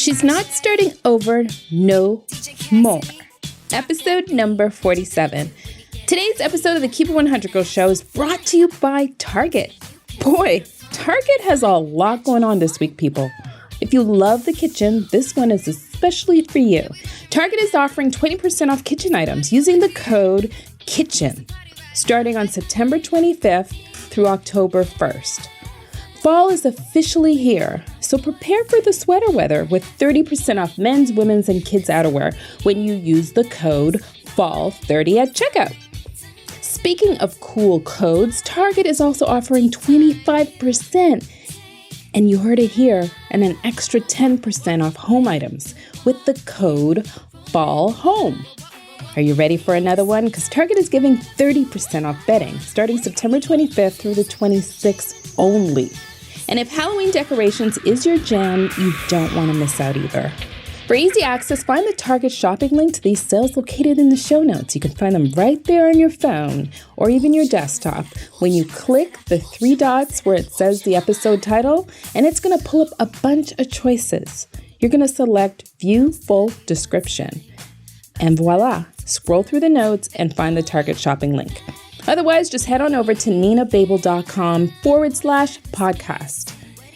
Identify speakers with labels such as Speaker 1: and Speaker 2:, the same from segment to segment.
Speaker 1: She's not starting over no more. Episode number 47. Today's episode of the Keep It 100 Girl Show is brought to you by Target. Boy, Target has a lot going on this week, people. If you love the kitchen, this one is especially for you. Target is offering 20% off kitchen items using the code KITCHEN, starting on September 25th through October 1st. Fall is officially here, so prepare for the sweater weather with 30% off men's, women's, and kids' outerwear when you use the code FALL30 at checkout. Speaking of cool codes, Target is also offering 25%, and you heard it here, and an extra 10% off home items with the code FALLHOME. Are you ready for another one? Because Target is giving 30% off bedding starting September 25th through the 26th only. And if Halloween decorations is your jam, you don't want to miss out either. For easy access, find the Target shopping link to these sales located in the show notes. You can find them right there on your phone or even your desktop when you click the 3 dots where it says the episode title, and it's going to pull up a bunch of choices. You're going to select View Full Description. And voila, scroll through the notes and find the Target shopping link. Otherwise, just head on over to ninababel.com/podcast.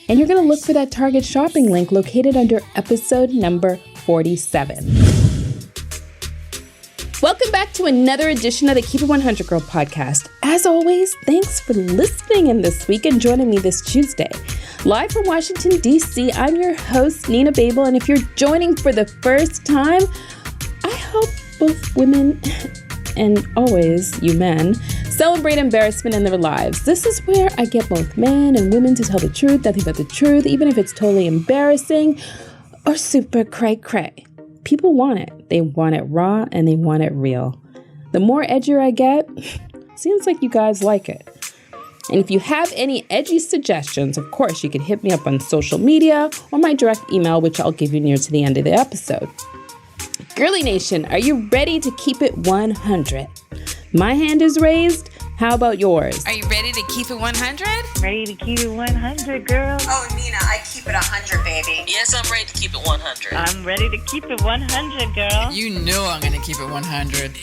Speaker 1: And you're going to look for that Target shopping link located under episode number 47. Welcome back to another edition of the Keep It 100 Girl podcast. As always, thanks for listening in this week and joining me this Tuesday. Live from Washington, D.C., I'm your host, Nina Babel. And if you're joining for the first time, I hope both women and always you men celebrate embarrassment in their lives. This is where I get both men and women to tell the truth, nothing but the truth, even if it's totally embarrassing or super cray. People want it. They want it raw and they want it real. The more edgier I get, seems like you guys like it. And if you have any edgy suggestions, of course, you can hit me up on social media or my direct email, which I'll give you near to the end of the episode. Girly Nation, are you ready to keep it 100? My hand is raised. How about yours?
Speaker 2: Are you ready to keep it 100?
Speaker 3: Ready to keep it 100, girl.
Speaker 4: Oh, Nina, I keep it 100, baby.
Speaker 5: Yes, I'm ready to keep it 100.
Speaker 3: I'm ready to keep it 100, girl.
Speaker 2: You know I'm going to keep it 100.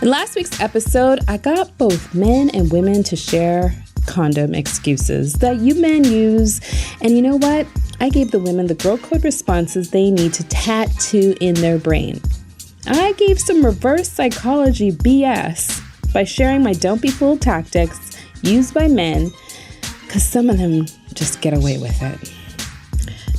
Speaker 1: In last week's episode, I got both men and women to share condom excuses that you men use. And you know what? I gave the women the girl code responses they need to tattoo in their brain. I gave some reverse psychology BS by sharing my don't be fooled tactics used by men, because some of them just get away with it.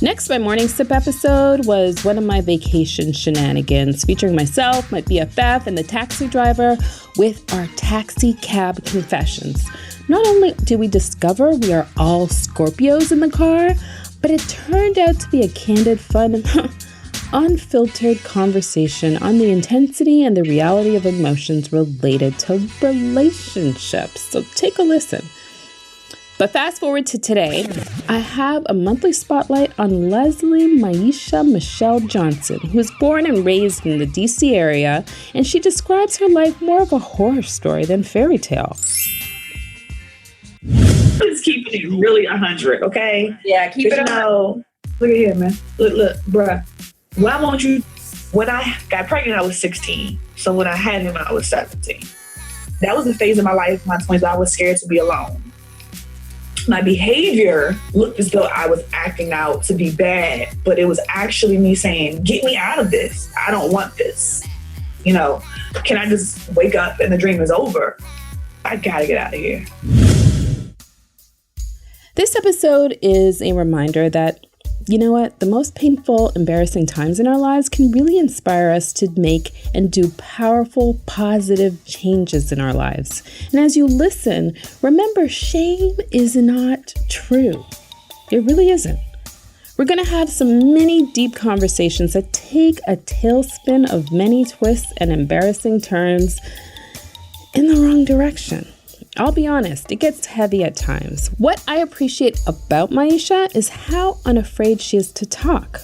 Speaker 1: Next, my morning sip episode was one of my vacation shenanigans, featuring myself, my BFF, and the taxi driver with our taxi cab confessions. Not only did we discover we are all Scorpios in the car, but it turned out to be a candid, fun, unfiltered conversation on the intensity and the reality of emotions related to relationships. So take a listen. But fast forward to today, I have a monthly spotlight on Leslie Maisha Michelle Johnson, who was born and raised in the DC area, and she describes her life more of a horror story than fairy tale.
Speaker 6: Let's keep it really 100, okay?
Speaker 4: Yeah, keep it
Speaker 6: 100. Look at here, man. Look, bruh. When I got pregnant, I was 16. So when I had him, I was 17. That was the phase of my life, my 20s, I was scared to be alone. My behavior looked as though I was acting out to be bad, but it was actually me saying, get me out of this. I don't want this. You know, can I just wake up and the dream is over? I gotta get out of here.
Speaker 1: This episode is a reminder that, you know what, the most painful, embarrassing times in our lives can really inspire us to make and do powerful, positive changes in our lives. And as you listen, remember, shame is not true. It really isn't. We're going to have some many deep conversations that take a tailspin of many twists and embarrassing turns in the wrong direction. I'll be honest, it gets heavy at times. What I appreciate about Maisha is how unafraid she is to talk.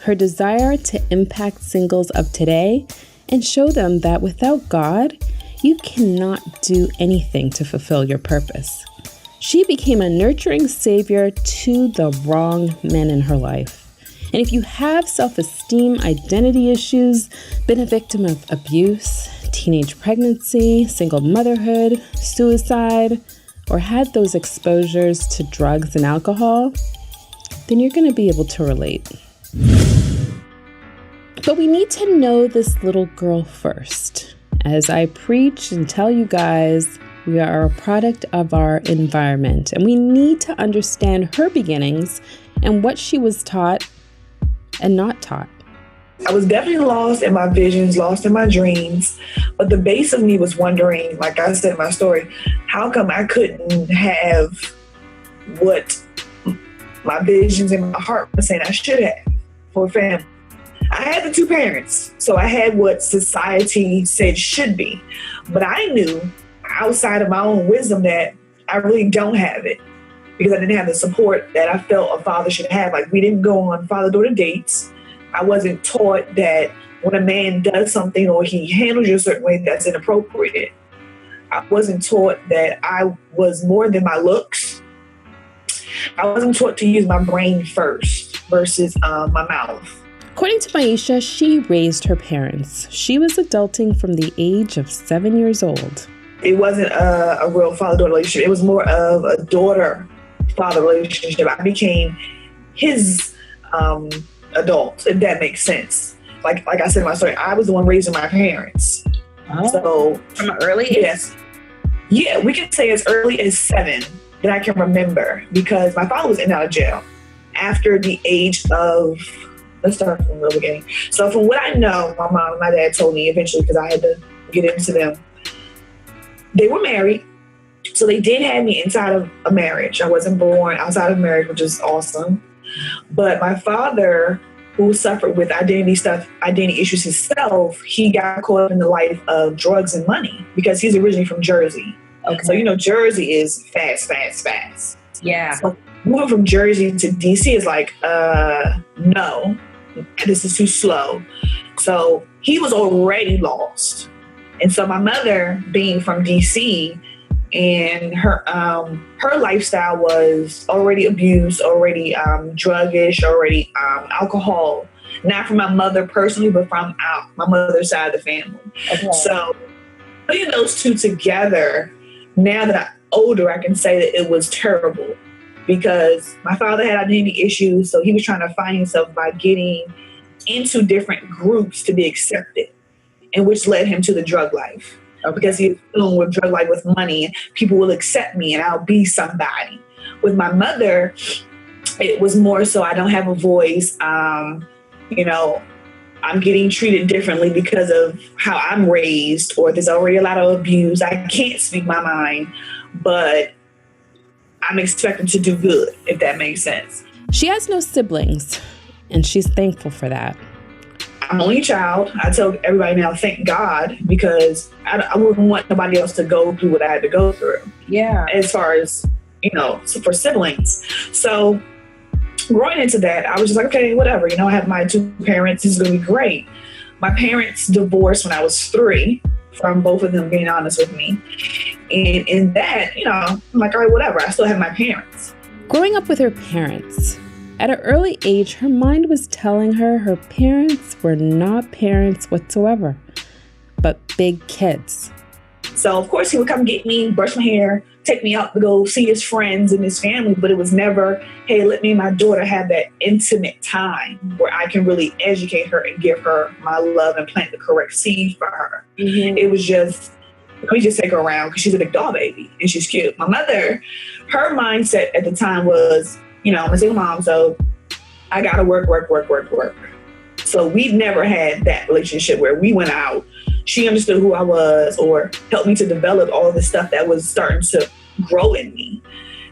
Speaker 1: Her desire to impact singles of today and show them that without God, you cannot do anything to fulfill your purpose. She became a nurturing savior to the wrong men in her life. And if you have self-esteem, identity issues, been a victim of abuse, teenage pregnancy, single motherhood, suicide, or had those exposures to drugs and alcohol, then you're going to be able to relate. But we need to know this little girl first. As I preach and tell you guys, we are a product of our environment, and we need to understand her beginnings and what she was taught and not taught.
Speaker 6: I was definitely lost in my visions, lost in my dreams, but the base of me was wondering, like I said in my story, how come I couldn't have what my visions in my heart were saying I should have for a family? I had the two parents, so I had what society said should be, but I knew outside of my own wisdom that I really don't have it because I didn't have the support that I felt a father should have. Like, we didn't go on father-daughter dates. I wasn't taught that when a man does something or he handles you a certain way, that's inappropriate. I wasn't taught that I was more than my looks. I wasn't taught to use my brain first versus my mouth.
Speaker 1: According to Maisha, she raised her parents. She was adulting from the age of 7 years old.
Speaker 6: It wasn't a real father-daughter relationship. It was more of a daughter-father relationship. I became his adult, if that makes sense. Like I said in my story, I was the one raising my parents.
Speaker 1: Oh.
Speaker 6: So
Speaker 1: from an early age?
Speaker 6: Yes. Yeah, we can say as early as 7 that I can remember, because my father was in and out of jail after the age of, let's start from the beginning. So from what I know, my mom and my dad told me eventually, because I had to get into them, they were married. So they did have me inside of a marriage. I wasn't born outside of marriage, which is awesome. But my father, who suffered with identity issues himself, he got caught up in the life of drugs and money because he's originally from Jersey. Okay. So, Jersey is fast.
Speaker 1: Yeah.
Speaker 6: So moving from Jersey to DC is like, no, this is too slow. So he was already lost. And so my mother, being from DC, and her lifestyle was already abuse, already druggish, already alcohol. Not from my mother personally, but from my mother's side of the family. Okay. So putting those two together, now that I'm older, I can say that it was terrible because my father had identity issues. So he was trying to find himself by getting into different groups to be accepted, and which led him to the drug life. Because he was dealing with drug life with money, and people will accept me and I'll be somebody. With my mother, it was more so I don't have a voice. I'm getting treated differently because of how I'm raised, or there's already a lot of abuse. I can't speak my mind, but I'm expected to do good, if that makes sense.
Speaker 1: She has no siblings, and she's thankful for that.
Speaker 6: I'm only child. I tell everybody now, thank God, because I wouldn't want nobody else to go through what I had to go through. Yeah. As far as, for siblings. So growing into that, I was just like, okay, whatever. I have my two parents. This is going to be great. My parents divorced when I was 3, from both of them being honest with me. And in that, I'm like, all right, whatever. I still have my parents.
Speaker 1: Growing up with her parents, at an early age, her mind was telling her her parents were not parents whatsoever, but big kids.
Speaker 6: So, of course, he would come get me, brush my hair, take me out to go see his friends and his family, but it was never, hey, let me and my daughter have that intimate time where I can really educate her and give her my love and plant the correct seed for her. Mm-hmm. It was just, let me just take her around because she's a big doll baby and she's cute. My mother, her mindset at the time was, I'm a single mom, so I gotta work. So we never had that relationship where we went out. She understood who I was or helped me to develop all the stuff that was starting to grow in me.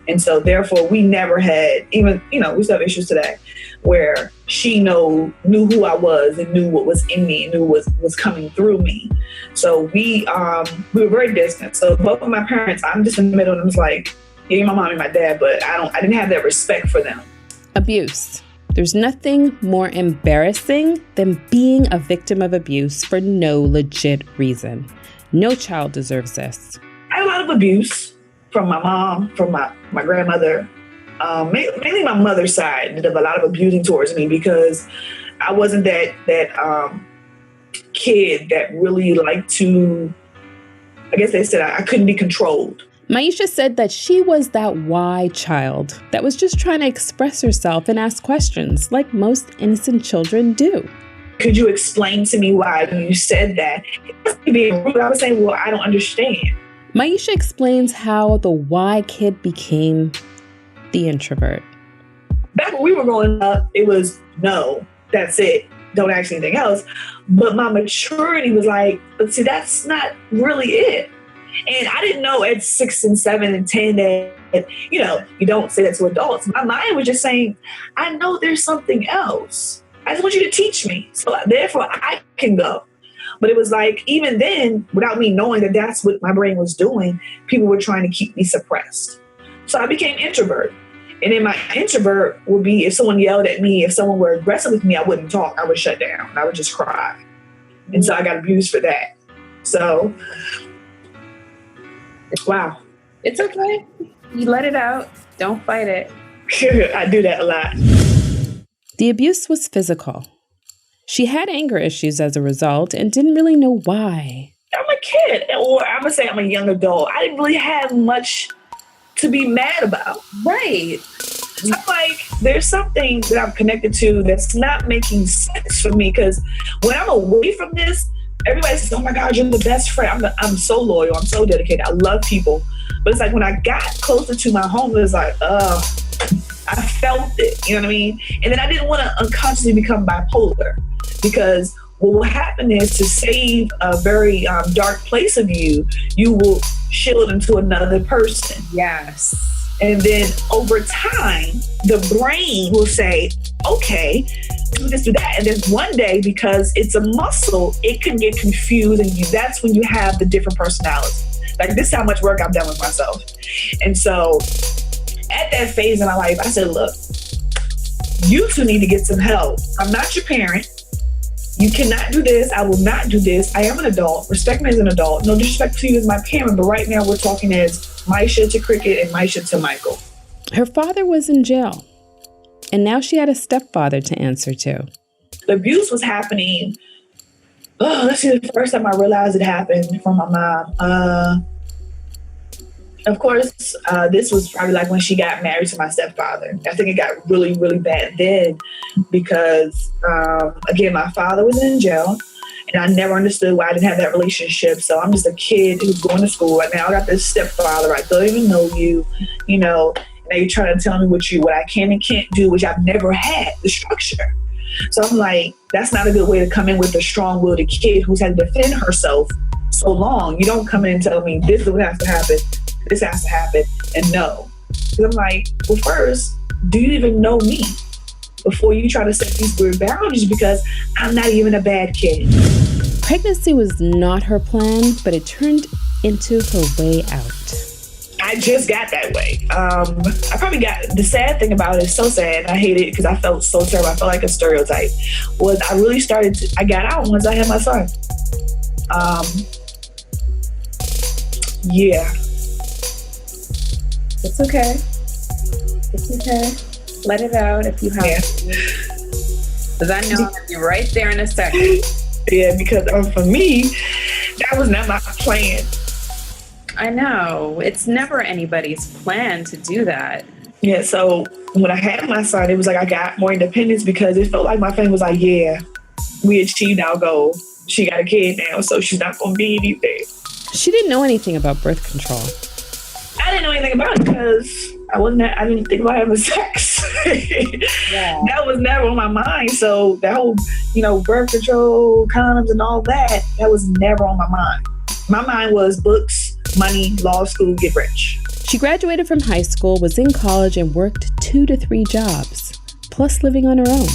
Speaker 6: And so therefore we never had, even, we still have issues today where she knew who I was and knew what was in me and knew what was coming through me. So we were very distant. So both of my parents, I'm just in the middle and I was like, yeah, my mom and my dad, but I didn't have that respect for them.
Speaker 1: Abuse. There's nothing more embarrassing than being a victim of abuse for no legit reason. No child deserves this.
Speaker 6: I had a lot of abuse. from my mom, from my grandmother, mainly my mother's side, did a lot of abusing towards me because I wasn't that kid that really liked to, I guess they said I couldn't be controlled.
Speaker 1: Maisha said that she was that why child that was just trying to express herself and ask questions like most innocent children do.
Speaker 6: Could you explain to me why you said that? Being rude, I was saying, well, I don't understand.
Speaker 1: Maisha explains how the why kid became the introvert.
Speaker 6: Back when we were growing up, it was no, that's it. Don't ask anything else. But my maturity was like, but see, that's not really it. And I didn't know at 6 and 7 and 10 that, you know, you don't say that to adults. My mind was just saying, I know there's something else. I just want you to teach me. So therefore I can go. But it was like, even then, without me knowing that that's what my brain was doing, people were trying to keep me suppressed. So I became introvert. And then my introvert would be if someone yelled at me, if someone were aggressive with me, I wouldn't talk. I would shut down. I would just cry. And so I got abused for that. So, wow.
Speaker 1: It's okay. You let it out. Don't fight it.
Speaker 6: I do that a lot.
Speaker 1: The abuse was physical. She had anger issues as a result and didn't really know why.
Speaker 6: I'm a kid, or I'm going to say I'm a young adult. I didn't really have much to be mad about.
Speaker 1: Right.
Speaker 6: I'm like, there's something that I'm connected to that's not making sense for me, because when I'm away from this, everybody says, oh my God, you're the best friend. I'm so loyal. I'm so dedicated. I love people. But it's like when I got closer to my home, it was like, I felt it. You know what I mean? And then I didn't want to unconsciously become bipolar, because what will happen is, to save a very dark place of you, you will shield into another person.
Speaker 1: Yes.
Speaker 6: And then over time, the brain will say, okay, do this, do that. And then one day, because it's a muscle, it can get confused. And that's when you have the different personalities. Like, this is how much work I've done with myself. And so at that phase in my life, I said, look, you two need to get some help. I'm not your parent. You cannot do this. I will not do this. I am an adult. Respect me as an adult. No disrespect to you as my parent, but right now we're talking as Maisha to Cricket and Maisha to Michael.
Speaker 1: Her father was in jail, and now she had a stepfather to answer to.
Speaker 6: The abuse was happening. Let's see, the first time I realized it happened from my mom. Of course, this was probably like when she got married to my stepfather. I think it got really, really bad then because, again, my father was in jail, and I never understood why I didn't have that relationship. So I'm just a kid who's going to school. Right now I got this stepfather. I don't even know you, you know, and now you're trying to tell me what I can and can't do, which I've never had the structure. So I'm like, that's not a good way to come in with a strong-willed kid who's had to defend herself so long. You don't come in and tell me this is what has to happen. This has to happen, and no. Because I'm like, well, first, do you even know me before you try to set these weird boundaries? Because I'm not even a bad kid.
Speaker 1: Pregnancy was not her plan, but it turned into her way out.
Speaker 6: I just got that way. I probably got, the sad thing about it is so sad. I hate it because I felt so terrible. I felt like a stereotype. Was I really I got out once I had my son. Yeah.
Speaker 1: It's okay. It's okay. Let it out if you have to. Because I know I'll be right there in a second.
Speaker 6: Yeah, because for me, that was not my plan.
Speaker 1: I know. It's never anybody's plan to do that.
Speaker 6: Yeah, so when I had my son, it was like I got more independence because it felt like my family was like, yeah, we achieved our goal. She got a kid now, so she's not going to be anything.
Speaker 1: She didn't know anything about birth control.
Speaker 6: I didn't know anything about it because I didn't think about having sex. Yeah. That was never on my mind. So that whole, birth control, condoms and all that was never on my mind. My mind was books, money, law school, get rich.
Speaker 1: She graduated from high school, was in college, and worked 2 to 3 jobs, plus living on her own.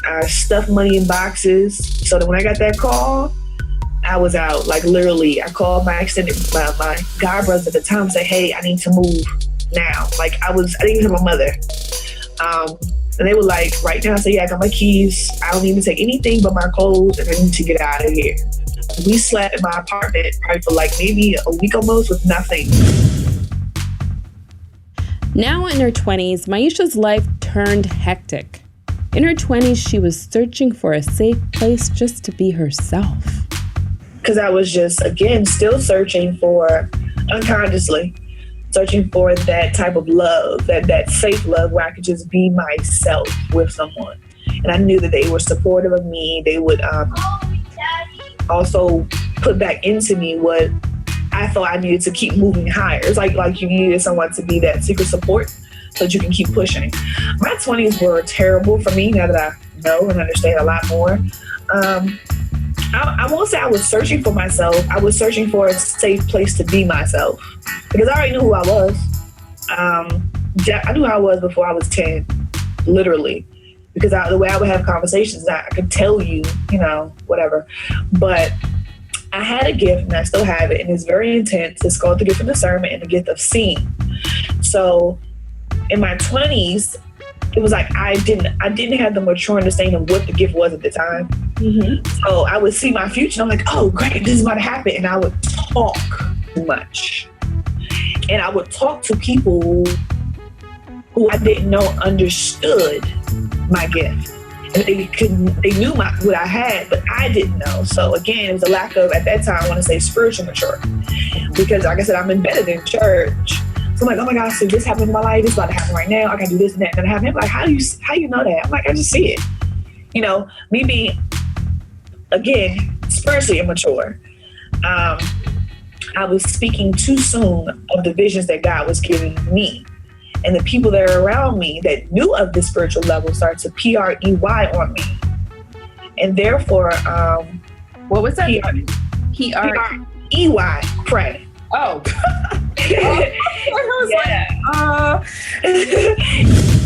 Speaker 6: I stuffed money in boxes so that when I got that call, I was out. Like, literally, I called my my god brothers at the time and said, hey, I need to move now. Like, I didn't even have my mother. And they were like, right now, I said, yeah, I got my keys. I don't even take anything but my clothes, and I need to get out of here. We slept in my apartment probably for like maybe a week almost with nothing.
Speaker 1: Now in her 20s, Maisha's life turned hectic. In her 20s, she was searching for a safe place just to be herself.
Speaker 6: Because I was just, again, still searching for, unconsciously, searching for that type of love, that safe love where I could just be myself with someone. And I knew that they were supportive of me. They would also put back into me what I thought I needed to keep moving higher. It's like you needed someone to be that secret support so that you can keep pushing. My 20s were terrible for me now that I know and understand a lot more. I won't say I was searching for myself. I was searching for a safe place to be myself because I already knew who I was. I knew who I was before I was 10, literally, because the way I would have conversations, I could tell you, whatever. But I had a gift, and I still have it, and it's very intense. It's called the gift of discernment and the gift of seeing. So in my 20s, it was like I didn't have the mature understanding of what the gift was at the time. Mm-hmm. So I would see my future, and I'm like, oh, great, this is about to happen. And I would talk too much. And I would talk to people who I didn't know understood my gift. And they knew what I had, but I didn't know. So again, it was a lack of, at that time, I want to say spiritual maturity. Because like I said, I'm embedded in church. So I'm like, oh my gosh, so this happened in my life, this is about to happen right now. I can do this and that and that happen. Like, how you know that? I'm like, I just see it. Me being, again, spiritually immature. I was speaking too soon of the visions that God was giving me. And the people that are around me that knew of this spiritual level started to P-R-E-Y on me. And therefore,
Speaker 1: what was that?
Speaker 6: P-R-E-Y, pray.
Speaker 1: Oh.
Speaker 6: Yeah.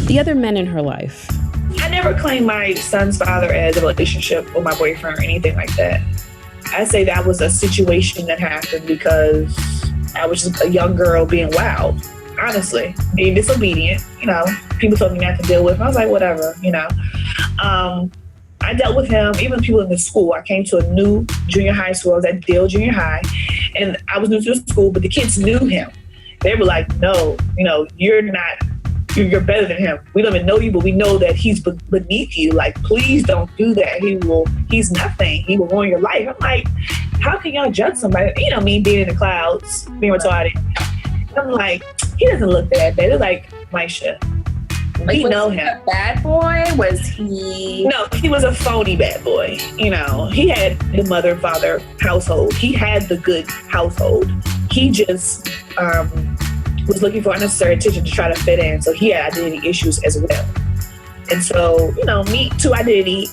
Speaker 1: The other men in her life.
Speaker 6: I never claimed my son's father as a relationship with my boyfriend or anything like that. I say that was a situation that happened because I was just a young girl being wild. Honestly, being disobedient, people told me not to deal with him. I was like, whatever, I dealt with him, even people in the school. I came to a new junior high school. I was at Dale Junior High, and I was new to the school, but the kids knew him. They were like, no, you're better than him. We don't even know you, but we know that he's beneath you. Like, please don't do that. He's nothing. He will ruin your life. I'm like, how can y'all judge somebody? Me being in the clouds, being retarded. I'm like, he doesn't look that bad. They're like, Maisha, we know him.
Speaker 1: A bad boy? Was he?
Speaker 6: No, he was a phony bad boy. He had the mother and father household. He had the good household. He just was looking for unnecessary attention to try to fit in. So he had identity issues as well. And so, me too, identity,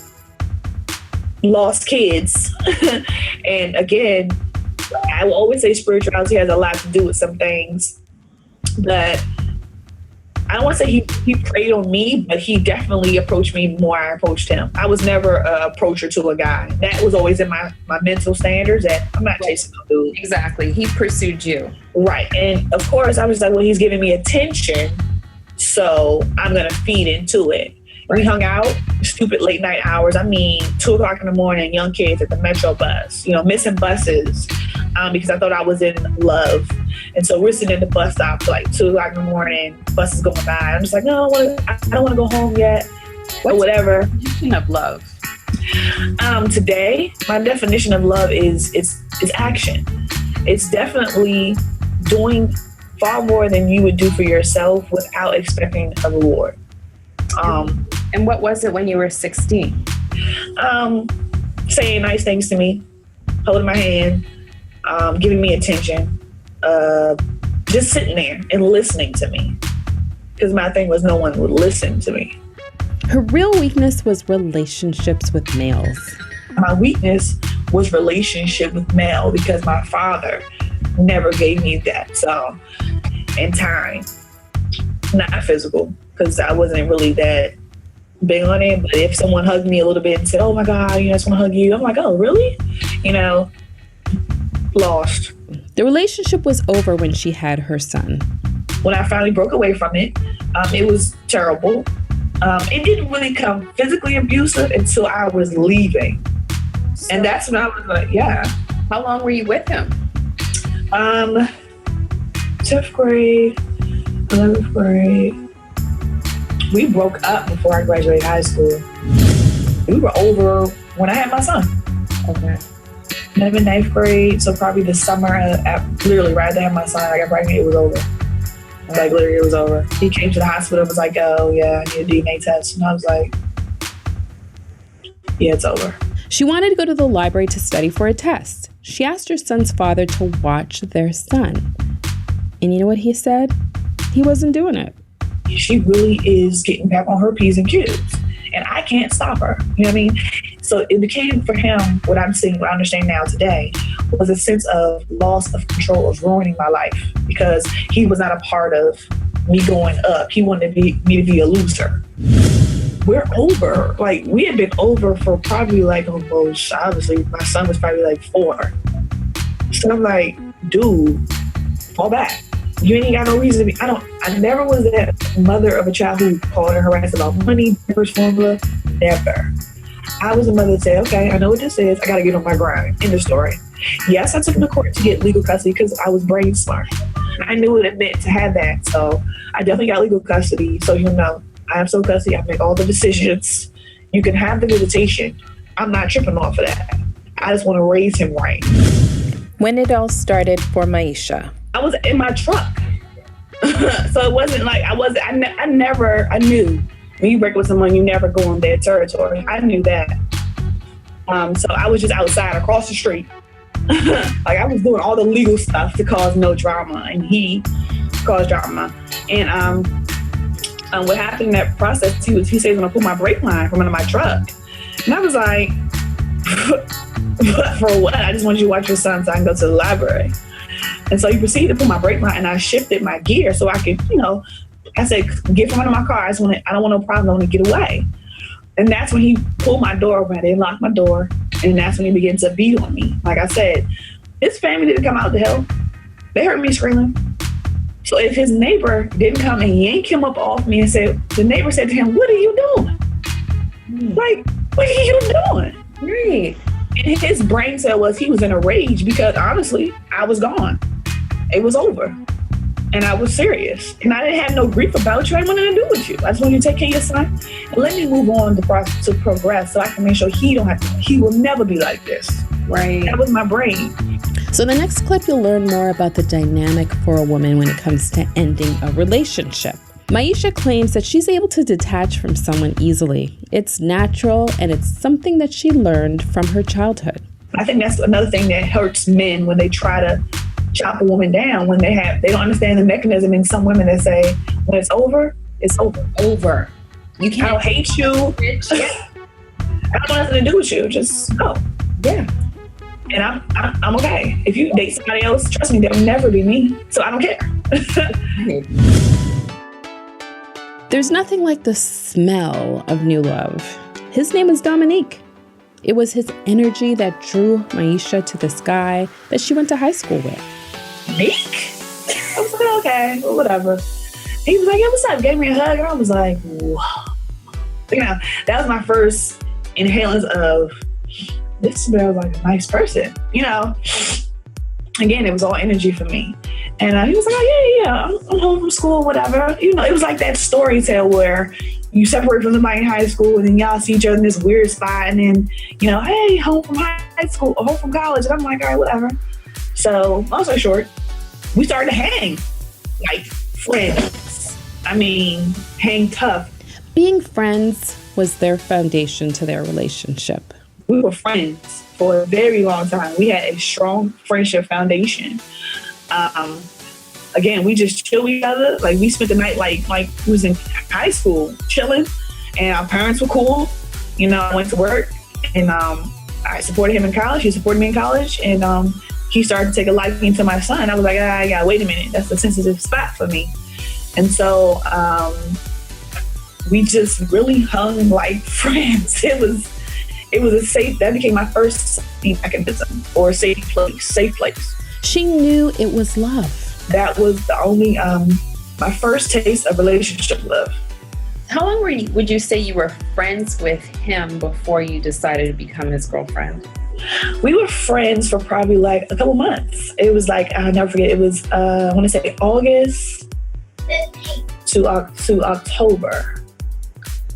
Speaker 6: lost kids. And again, I will always say spirituality has a lot to do with some things, but I don't want to say he preyed on me, but he definitely approached me more than I approached him. I was never an approacher to a guy. That was always in my mental standards that I'm not chasing no dude.
Speaker 1: Exactly. He pursued you.
Speaker 6: Right. And of course, I was like, well, he's giving me attention, so I'm going to feed into it. We hung out, stupid late night hours. 2 o'clock in the morning, young kids at the Metro bus, missing buses because I thought I was in love. And so we're sitting at the bus stop till like 2 o'clock in the morning, bus is going by. I'm just like, no, I don't want to go home yet or whatever.
Speaker 1: What's your definition of love?
Speaker 6: Today, my definition of love is action. It's definitely doing far more than you would do for yourself without expecting a reward.
Speaker 1: And what was it when you were 16?
Speaker 6: Saying nice things to me, holding my hand, giving me attention, just sitting there and listening to me. Because my thing was no one would listen to me.
Speaker 1: Her real weakness was relationships with males.
Speaker 6: My weakness was relationship with male because my father never gave me that. So, and time, not physical, because I wasn't really that big on it. But if someone hugged me a little bit and said, oh my God, I just want to hug you. I'm like, oh, really? Lost.
Speaker 1: The relationship was over when she had her son.
Speaker 6: When I finally broke away from it, it was terrible. It didn't really come physically abusive until I was leaving. So, and that's when I was like, yeah.
Speaker 1: How long were you with him?
Speaker 6: 10th grade, 11th grade. We broke up before I graduated high school. We were over when I had my son.
Speaker 1: Okay.
Speaker 6: Then in 9th grade, so probably the summer, literally right after I had my son, I got pregnant, it was over. Like, literally, it was over. He came to the hospital and was like, oh, yeah, I need a DNA test. And I was like, yeah, it's over.
Speaker 1: She wanted to go to the library to study for a test. She asked her son's father to watch their son. And you know what he said? He wasn't doing it.
Speaker 6: She really is getting back on her P's and Q's. And I can't stop her. You know what I mean? So it became for him, what I'm seeing, what I understand now today, was a sense of loss of control, of ruining my life, because he was not a part of me going up. He wanted me to be a loser. We're over. Like, we had been over for probably like almost, obviously, my son was probably like 4. So I'm like, dude, fall back. You ain't got no reason to be. I never was that mother of a child who called and harassed about money, first formula, never. I was a mother that said, okay, I know what this is. I got to get on my grind. End of story. Yes, I took him to court to get legal custody because I was brain smart. I knew what it meant to have that. So I definitely got legal custody. So, you know, I have sole custody. I make all the decisions. You can have the visitation. I'm not tripping off of that. I just want to raise him right.
Speaker 1: When it all started for Maisha?
Speaker 6: I was in my truck. So it wasn't like I knew when you break with someone, you never go on their territory. I knew that. So I was just outside across the street. Like, I was doing all the legal stuff to cause no drama, and he caused drama. And what happened in that process, he said he was gonna pull my brake line from under my truck. And I was like, for what? I just want you to watch your son so I can go to the library. And so he proceeded to pull my brake line, and I shifted my gear so I could, you know, I said, get from under my car. I don't want no problem. I want to get away. And that's when he pulled my door open. I didn't lock my door. And that's when he began to beat on me. Like I said, his family didn't come out to help. They heard me screaming. So if his neighbor didn't come and yank him up off me and say, the neighbor said to him, what are you doing? Like, what are you doing?
Speaker 1: Right.
Speaker 6: And his brain cell was he was in a rage because honestly, I was gone. It was over. And I was serious. And I didn't have no grief about you. I wanted to do with you. I just wanted you to take care of your son and let me move on to progress so I can make sure he will never be like this.
Speaker 1: Right.
Speaker 6: That was my brain.
Speaker 1: So the next clip, you'll learn more about the dynamic for a woman when it comes to ending a relationship. Maisha claims that she's able to detach from someone easily. It's natural, and it's something that she learned from her childhood.
Speaker 6: I think that's another thing that hurts men when they try to chop a woman down, when they don't understand the mechanism in some women that say, when it's over, it's over.
Speaker 1: Over. You can't.
Speaker 6: I don't hate you. I don't want nothing to do with you. Just go.
Speaker 1: Yeah.
Speaker 6: And I'm okay. If you date somebody else, trust me, they'll never be me. So I don't care.
Speaker 1: There's nothing like the smell of new love. His name is Dominique. It was his energy that drew Maisha to this guy that she went to high school with.
Speaker 6: Meek? I was like, okay, well, whatever. He was like, yeah, what's up? Gave me a hug. And I was like, whoa. You know, that was my first inhalants of, this smells like a nice person. You know, again, it was all energy for me. And he was like, oh, yeah, I'm home from school, whatever. You know, it was like that story tale where you separate from somebody in high school and then y'all see each other in this weird spot. And then, you know, hey, home from high school or home from college. And I'm like, all right, whatever. So long story short, we started to hang like friends. I mean, hang tough.
Speaker 1: Being friends was their foundation to their relationship.
Speaker 6: We were friends for a very long time. We had a strong friendship foundation. Again, we just chill each other. Like, we spent the night like we was in high school chilling, and our parents were cool. You know, I went to work, and I supported him in college. He supported me in college, and he started to take a liking to my son. I was like, yeah, wait a minute, that's a sensitive spot for me. And so we just really hung like friends. It was a safe. That became my first safety mechanism, or a safe place.
Speaker 1: She knew it was love.
Speaker 6: That was the only, my first taste of relationship love.
Speaker 7: How long would you say you were friends with him before you decided to become his girlfriend?
Speaker 6: We were friends for probably like a couple months. It was like, I'll never forget, it was, I want to say August to October.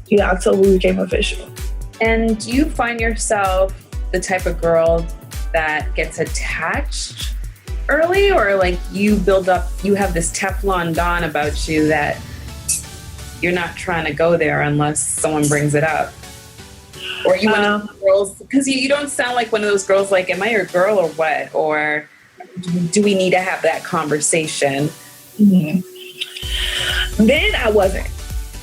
Speaker 6: Yeah, October we became official.
Speaker 7: And do you find yourself the type of girl that gets attached early, or like you have this Teflon Don about you that you're not trying to go there unless someone brings it up? Or you one of those girls, because you don't sound like one of those girls like, am I your girl or what? Or do we need to have that conversation?
Speaker 6: Mm-hmm. Then I wasn't.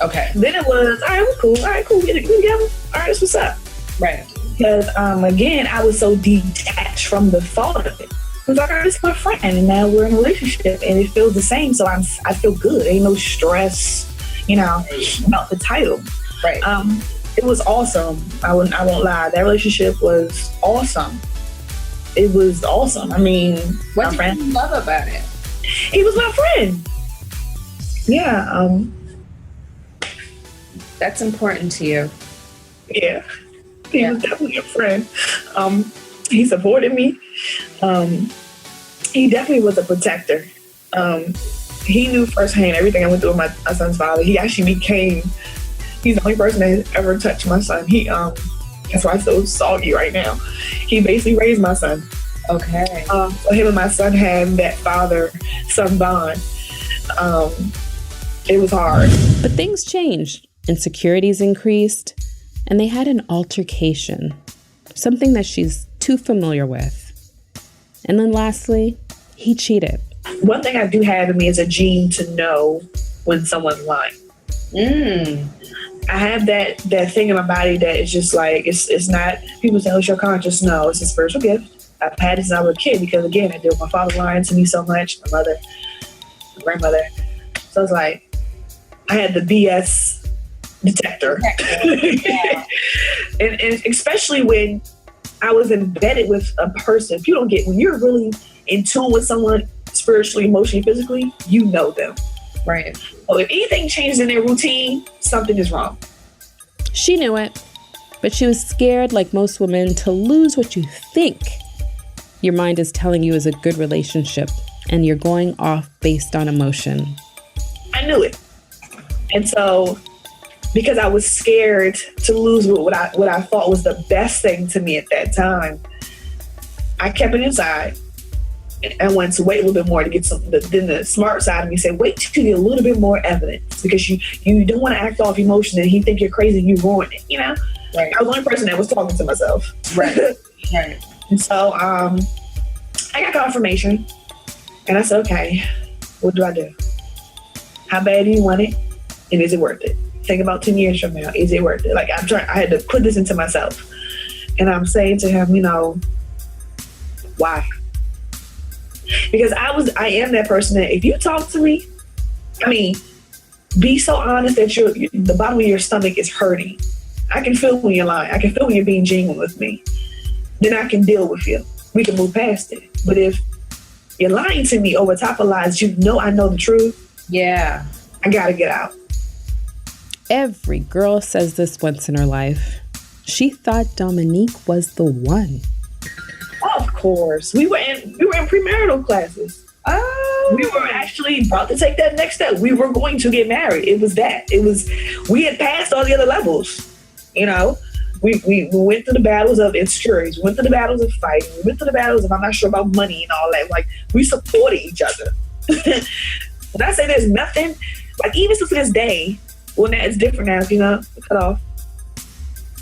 Speaker 7: Okay.
Speaker 6: Then it was, all right, we're cool. All right, cool. We together. All right, that's what's up.
Speaker 7: Right.
Speaker 6: Because, again, I was so detached from the thought of it. I was like, all right, this is my friend, and now we're in a relationship, and it feels the same, so I feel good. Ain't no stress, about the title.
Speaker 7: Right.
Speaker 6: It was awesome. I won't lie. That relationship was awesome. It was awesome. I mean,
Speaker 7: what did you love about it?
Speaker 6: He was my friend. Yeah.
Speaker 7: That's important to you.
Speaker 6: Yeah. He was definitely a friend. He supported me. He definitely was a protector. He knew firsthand everything I went through with my son's father. He actually he's the only person that ever touched my son. That's why I'm so salty right now. He basically raised my son.
Speaker 7: Okay.
Speaker 6: So him and my son had that father-son bond. It was hard.
Speaker 1: But things changed. Insecurities increased, and they had an altercation, something that she's too familiar with. And then lastly, he cheated.
Speaker 6: One thing I do have in me is a gene to know when someone's lying. I have that thing in my body that is just like, it's not, people say, oh, it's your conscious. No, it's a spiritual gift. I've had it since I was a kid because, again, I deal with my father lying to me so much, my mother, my grandmother. So it's like, I had the BS detector.
Speaker 7: Yeah.
Speaker 6: and especially when I was embedded with a person, when you're really in tune with someone spiritually, emotionally, physically, you know them.
Speaker 7: Right.
Speaker 6: So if anything changes in their routine, something is wrong.
Speaker 1: She knew it, but she was scared, like most women, to lose what you think your mind is telling you is a good relationship, and you're going off based on emotion.
Speaker 6: I knew it. And so, because I was scared to lose what I thought was the best thing to me at that time, I kept it inside. I wanted to wait a little bit more to get then the smart side of me said, wait till you get a little bit more evidence, because you don't want to act off emotion and he think you're crazy and you ruin it, Right. I was the only person that was talking to myself.
Speaker 7: Right. Right.
Speaker 6: And so I got confirmation and I said, okay, what do I do? How bad do you want it? And is it worth it? Think about 10 years from now, is it worth it? Like I had to put this into myself. And I'm saying to him, why? Because I am that person that if you talk to me, be so honest that the bottom of your stomach is hurting. I can feel when you're lying. I can feel when you're being genuine with me. Then I can deal with you. We can move past it. But if you're lying to me over top of lies, I know the truth.
Speaker 7: Yeah.
Speaker 6: I gotta get out.
Speaker 7: Every girl says this once in her life. She thought Dominique was the one.
Speaker 6: Of course. We were in premarital classes.
Speaker 7: Oh.
Speaker 6: We were actually about to take that next step. We were going to get married. It was that. We had passed all the other levels. We went through the battles of insecurities. We went through the battles of fighting. We went through the battles of I'm not sure about money and all that. Like, we supported each other. When I say there's nothing, like even to this day, well, now it's different now, cut off.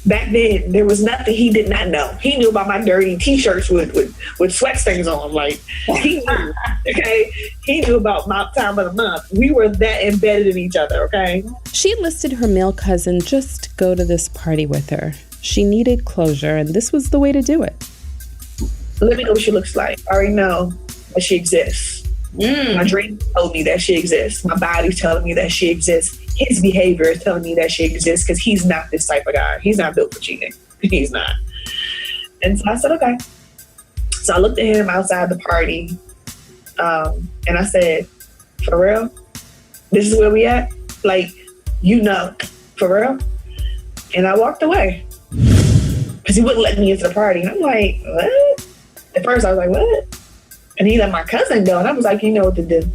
Speaker 6: Back then, there was nothing he did not know. He knew about my dirty T-shirts with sweat stains on them. Like, he knew, okay? He knew about my time of the month. We were that embedded in each other, okay?
Speaker 7: She enlisted her male cousin just to go to this party with her. She needed closure, and this was the way to do it.
Speaker 6: Let me know what she looks like. I already know that she exists. My dream told me that she exists. My body's telling me that she exists. His behavior is telling me that she exists because he's not this type of guy. He's not built for cheating. He's not. And so I said, okay. So I looked at him outside the party and I said, for real? This is where we at? Like, for real? And I walked away because he wouldn't let me into the party. And I'm like, what? At first I was like, what? And he let my cousin go. And I was like, you know what to do.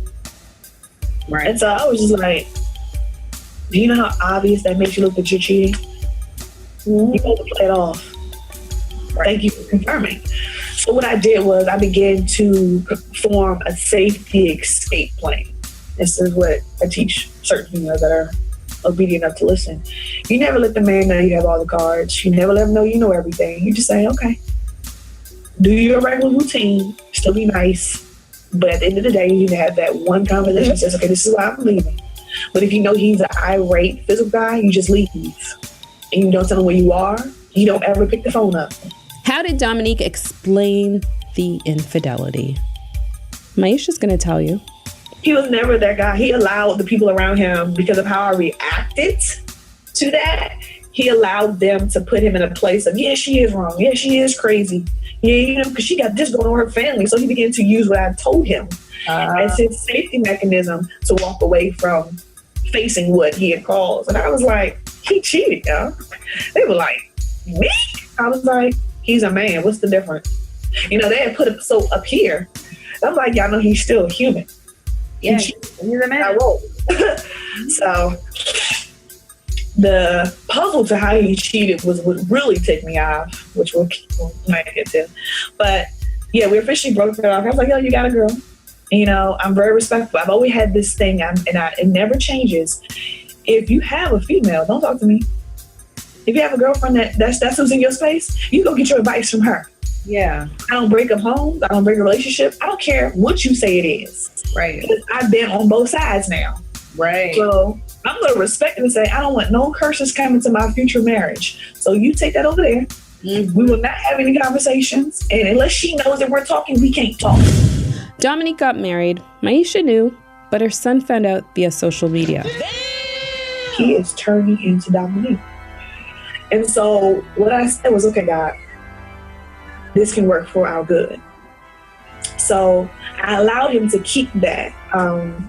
Speaker 7: Right.
Speaker 6: And so I was just like, do you know how obvious that makes you look that you're cheating? You got to play it off. Right. Thank you for confirming. So what I did was I began to form a safety escape plan. This is what I teach certain females that are obedient enough to listen. You never let the man know you have all the cards. You never let him know you know everything. You just say, okay, do your regular routine, still be nice. But at the end of the day, you need to have that one conversation that says, okay, this is why I'm leaving. But if you know he's an irate physical guy, you just leave. And you don't tell him where you are. You don't ever pick the phone up.
Speaker 1: How did Dominique explain the infidelity? Maisha's going to tell you.
Speaker 6: He was never that guy. He allowed the people around him, because of how I reacted to that, he allowed them to put him in a place of, yeah, she is wrong. Yeah, she is crazy. Yeah, you know, because she got this going on with her family. So he began to use what I told him as his safety mechanism to walk away from facing what he had caused. And I was like, he cheated, y'all. They were like, me? I was like, he's a man. What's the difference? You know, they had put it so up here. I'm like, y'all know he's still human.
Speaker 7: Yeah, he's a man.
Speaker 6: I roll. So the puzzle to how he cheated was what really ticked me off, which we might get to. But yeah, we officially broke it off. I was like, yo, you got a girl. And, you know, I'm very respectful. I've always had this thing, it never changes. If you have a female, don't talk to me. If you have a girlfriend that's who's in your space, you go get your advice from her.
Speaker 7: Yeah.
Speaker 6: I don't break up homes. I don't break a relationship. I don't care what you say it is.
Speaker 7: Right.
Speaker 6: Because I've been on both sides now.
Speaker 7: Right.
Speaker 6: So I'm going to respect it and say, I don't want no curses coming to my future marriage. So you take that over there. Mm-hmm. We will not have any conversations. And unless she knows that we're talking, we can't talk.
Speaker 1: Dominique got married. Maisha knew, but her son found out via social media.
Speaker 6: He is turning into Dominique. And so what I said was, okay, God, this can work for our good. So I allowed him to keep that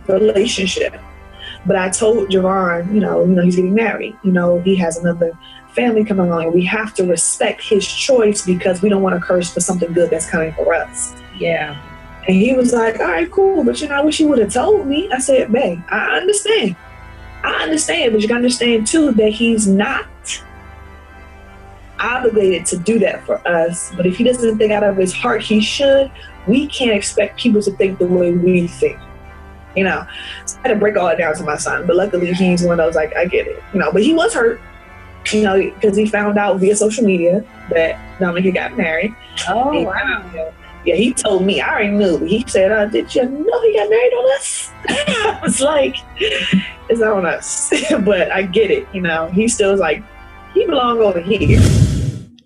Speaker 6: relationship. But I told Javon, you know, he's getting married. You know, he has another family coming along, and we have to respect his choice because we don't want to curse for something good that's coming for us.
Speaker 7: Yeah.
Speaker 6: And he was like, all right, cool. But, you know, I wish you would have told me. I said, babe, I understand. But you got to understand, too, that he's not obligated to do that for us. But if he doesn't think out of his heart he should, we can't expect people to think the way we think. You know, so I had to break all that down to my son. But luckily, he's one of those, like, I get it. You know, but he was hurt, you know, because he found out via social media that Dominique got married.
Speaker 7: Oh, wow.
Speaker 6: Yeah, he told me. I already knew. He said, did you know he got married on us? I was like, it's not on us. But I get it, you know. He still was like, he belong over here.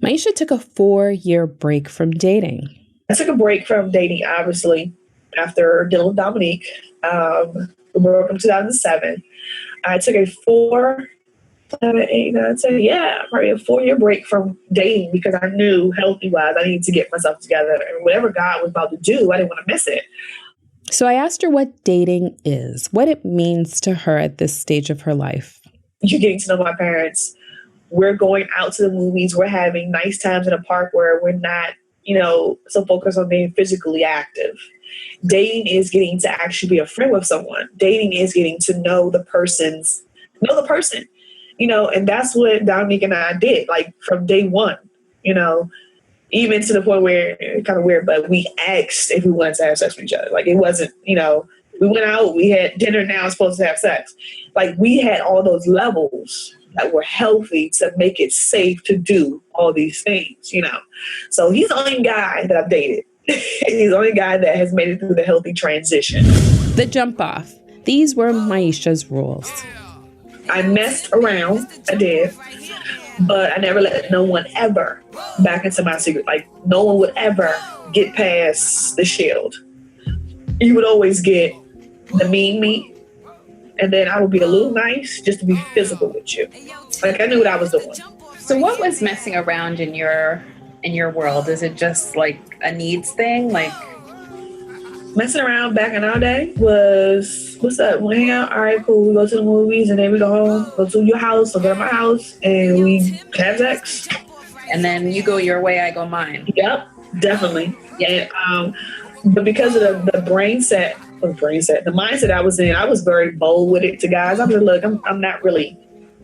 Speaker 1: Maisha took a 4-year break from dating.
Speaker 6: I took a break from dating, obviously, after dealing with Dominique. We broke up in 2007. I took a 4-year break from dating because I knew healthy-wise I needed to get myself together. And whatever God was about to do, I didn't want to miss it.
Speaker 1: So I asked her what dating is, what it means to her at this stage of her life.
Speaker 6: You're getting to know my parents. We're going out to the movies. We're having nice times in a park where we're not, you know, so focused on being physically active. Dating is getting to actually be a friend with someone. Dating is getting to know the person, you know, and that's what Dominique and I did, like from day one, you know, even to the point where it's kind of weird, but we asked if we wanted to have sex with each other. Like it wasn't, you know, we went out, we had dinner, now it's supposed to have sex. Like we had all those levels that were healthy to make it safe to do all these things, you know. So he's the only guy that I've dated. He's the only guy that has made it through the healthy transition.
Speaker 1: The jump off. These were Maisha's rules.
Speaker 6: I messed around, I did, but I never let no one ever back into my secret. Like no one would ever get past the shield. You would always get the mean me, and then I would be a little nice just to be physical with you. Like I knew what I was doing.
Speaker 7: So what was messing around in your world? Is it just like a needs thing? Like
Speaker 6: messing around back in our day was, what's up? We hang out, all right, cool. We go to the movies and then we go home, go to your house or go to my house and we have sex.
Speaker 7: And then you go your way, I go mine.
Speaker 6: Yep, definitely. Yeah. But because of the brain set The mindset I was in, I was very bold with it to guys. I'm like, look, I'm not really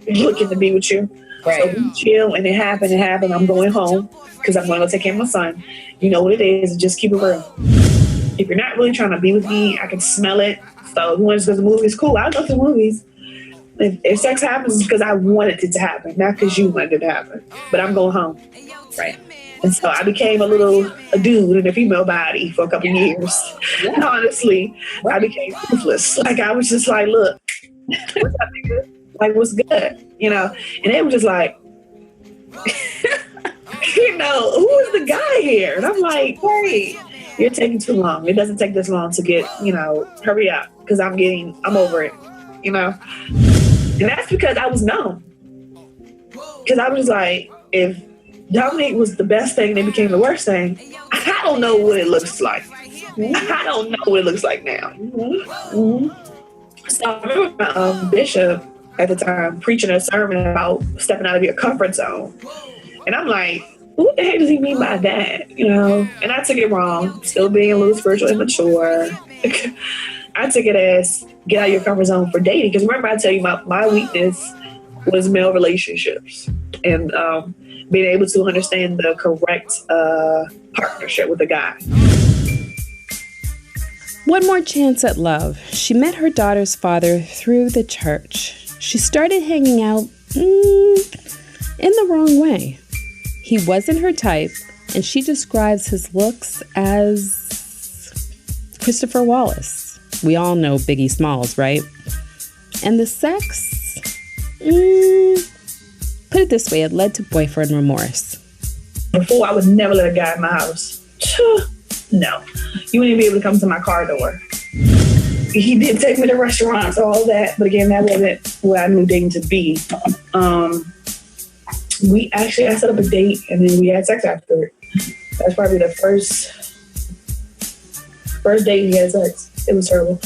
Speaker 6: looking to be with you.
Speaker 7: Right.
Speaker 6: So we chill, and it happened. I'm going home because I'm going to take care of my son. You know what it is. Just keep it real. If you're not really trying to be with me, I can smell it. So if you want to go to the movies, cool. I'll go to the movies. If sex happens, it's because I wanted it to happen, not because you wanted it to happen. But I'm going home.
Speaker 7: Right.
Speaker 6: And so I became a dude in a female body for a couple years. Yeah. And honestly, I became ruthless. Like, I was just like, look, what's up, nigga? Like, what's good? You know? And they were just like, you know, who is the guy here? And I'm like, wait, you're taking too long. It doesn't take this long to get, you know, hurry up. Because I'm over it, you know? And that's because I was numb. Because I was like, if Dominique was the best thing and it became the worst thing, I don't know what it looks like. I don't know what it looks like now. So I remember my bishop at the time preaching a sermon about stepping out of your comfort zone. And I'm like, what the heck does he mean by that? You know? And I took it wrong, still being a little spiritually immature. I took it as get out of your comfort zone for dating. Because remember, I tell you, my weakness was male relationships. And being able to understand the correct partnership with a guy.
Speaker 1: One more chance at love. She met her daughter's father through the church. She started hanging out in the wrong way. He wasn't her type, and she describes his looks as Christopher Wallace. We all know Biggie Smalls, right? And the sex, put it this way, it led to boyfriend remorse.
Speaker 6: Before, I would never let a guy in my house. No. You wouldn't even be able to come to my car door. He did take me to restaurants, all that. But again, that wasn't where I knew dating to be. I set up a date and then we had sex after it. That's probably the first date we had sex. It was terrible.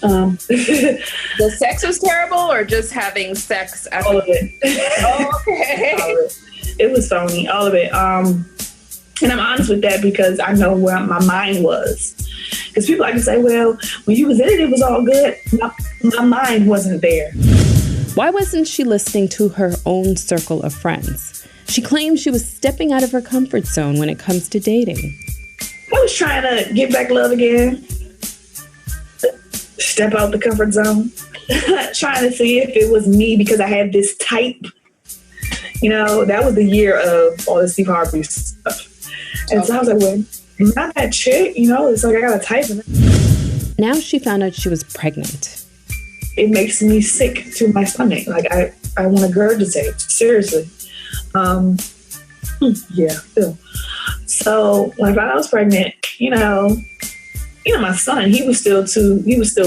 Speaker 7: The sex was terrible, or just having sex after?
Speaker 6: All of it.
Speaker 7: Oh, okay.
Speaker 6: All of it. It was phony, all of it. And I'm honest with that because I know where my mind was. Because people like to say, well, when you was in it, it was all good. My mind wasn't there.
Speaker 1: Why wasn't she listening to her own circle of friends? She claimed she was stepping out of her comfort zone when it comes to dating.
Speaker 6: I was trying to get back love again. Step out the comfort zone. Trying to see if it was me because I had this type. You know, that was the year of all the Steve Harvey stuff. And so I was like, well, not that chick, you know, it's like I got a type in it.
Speaker 1: Now she found out she was pregnant.
Speaker 6: It makes me sick to my stomach. Like, I want a regurgitate, seriously. Yeah. Ew. So when I found out I was pregnant, you know, my son, he was still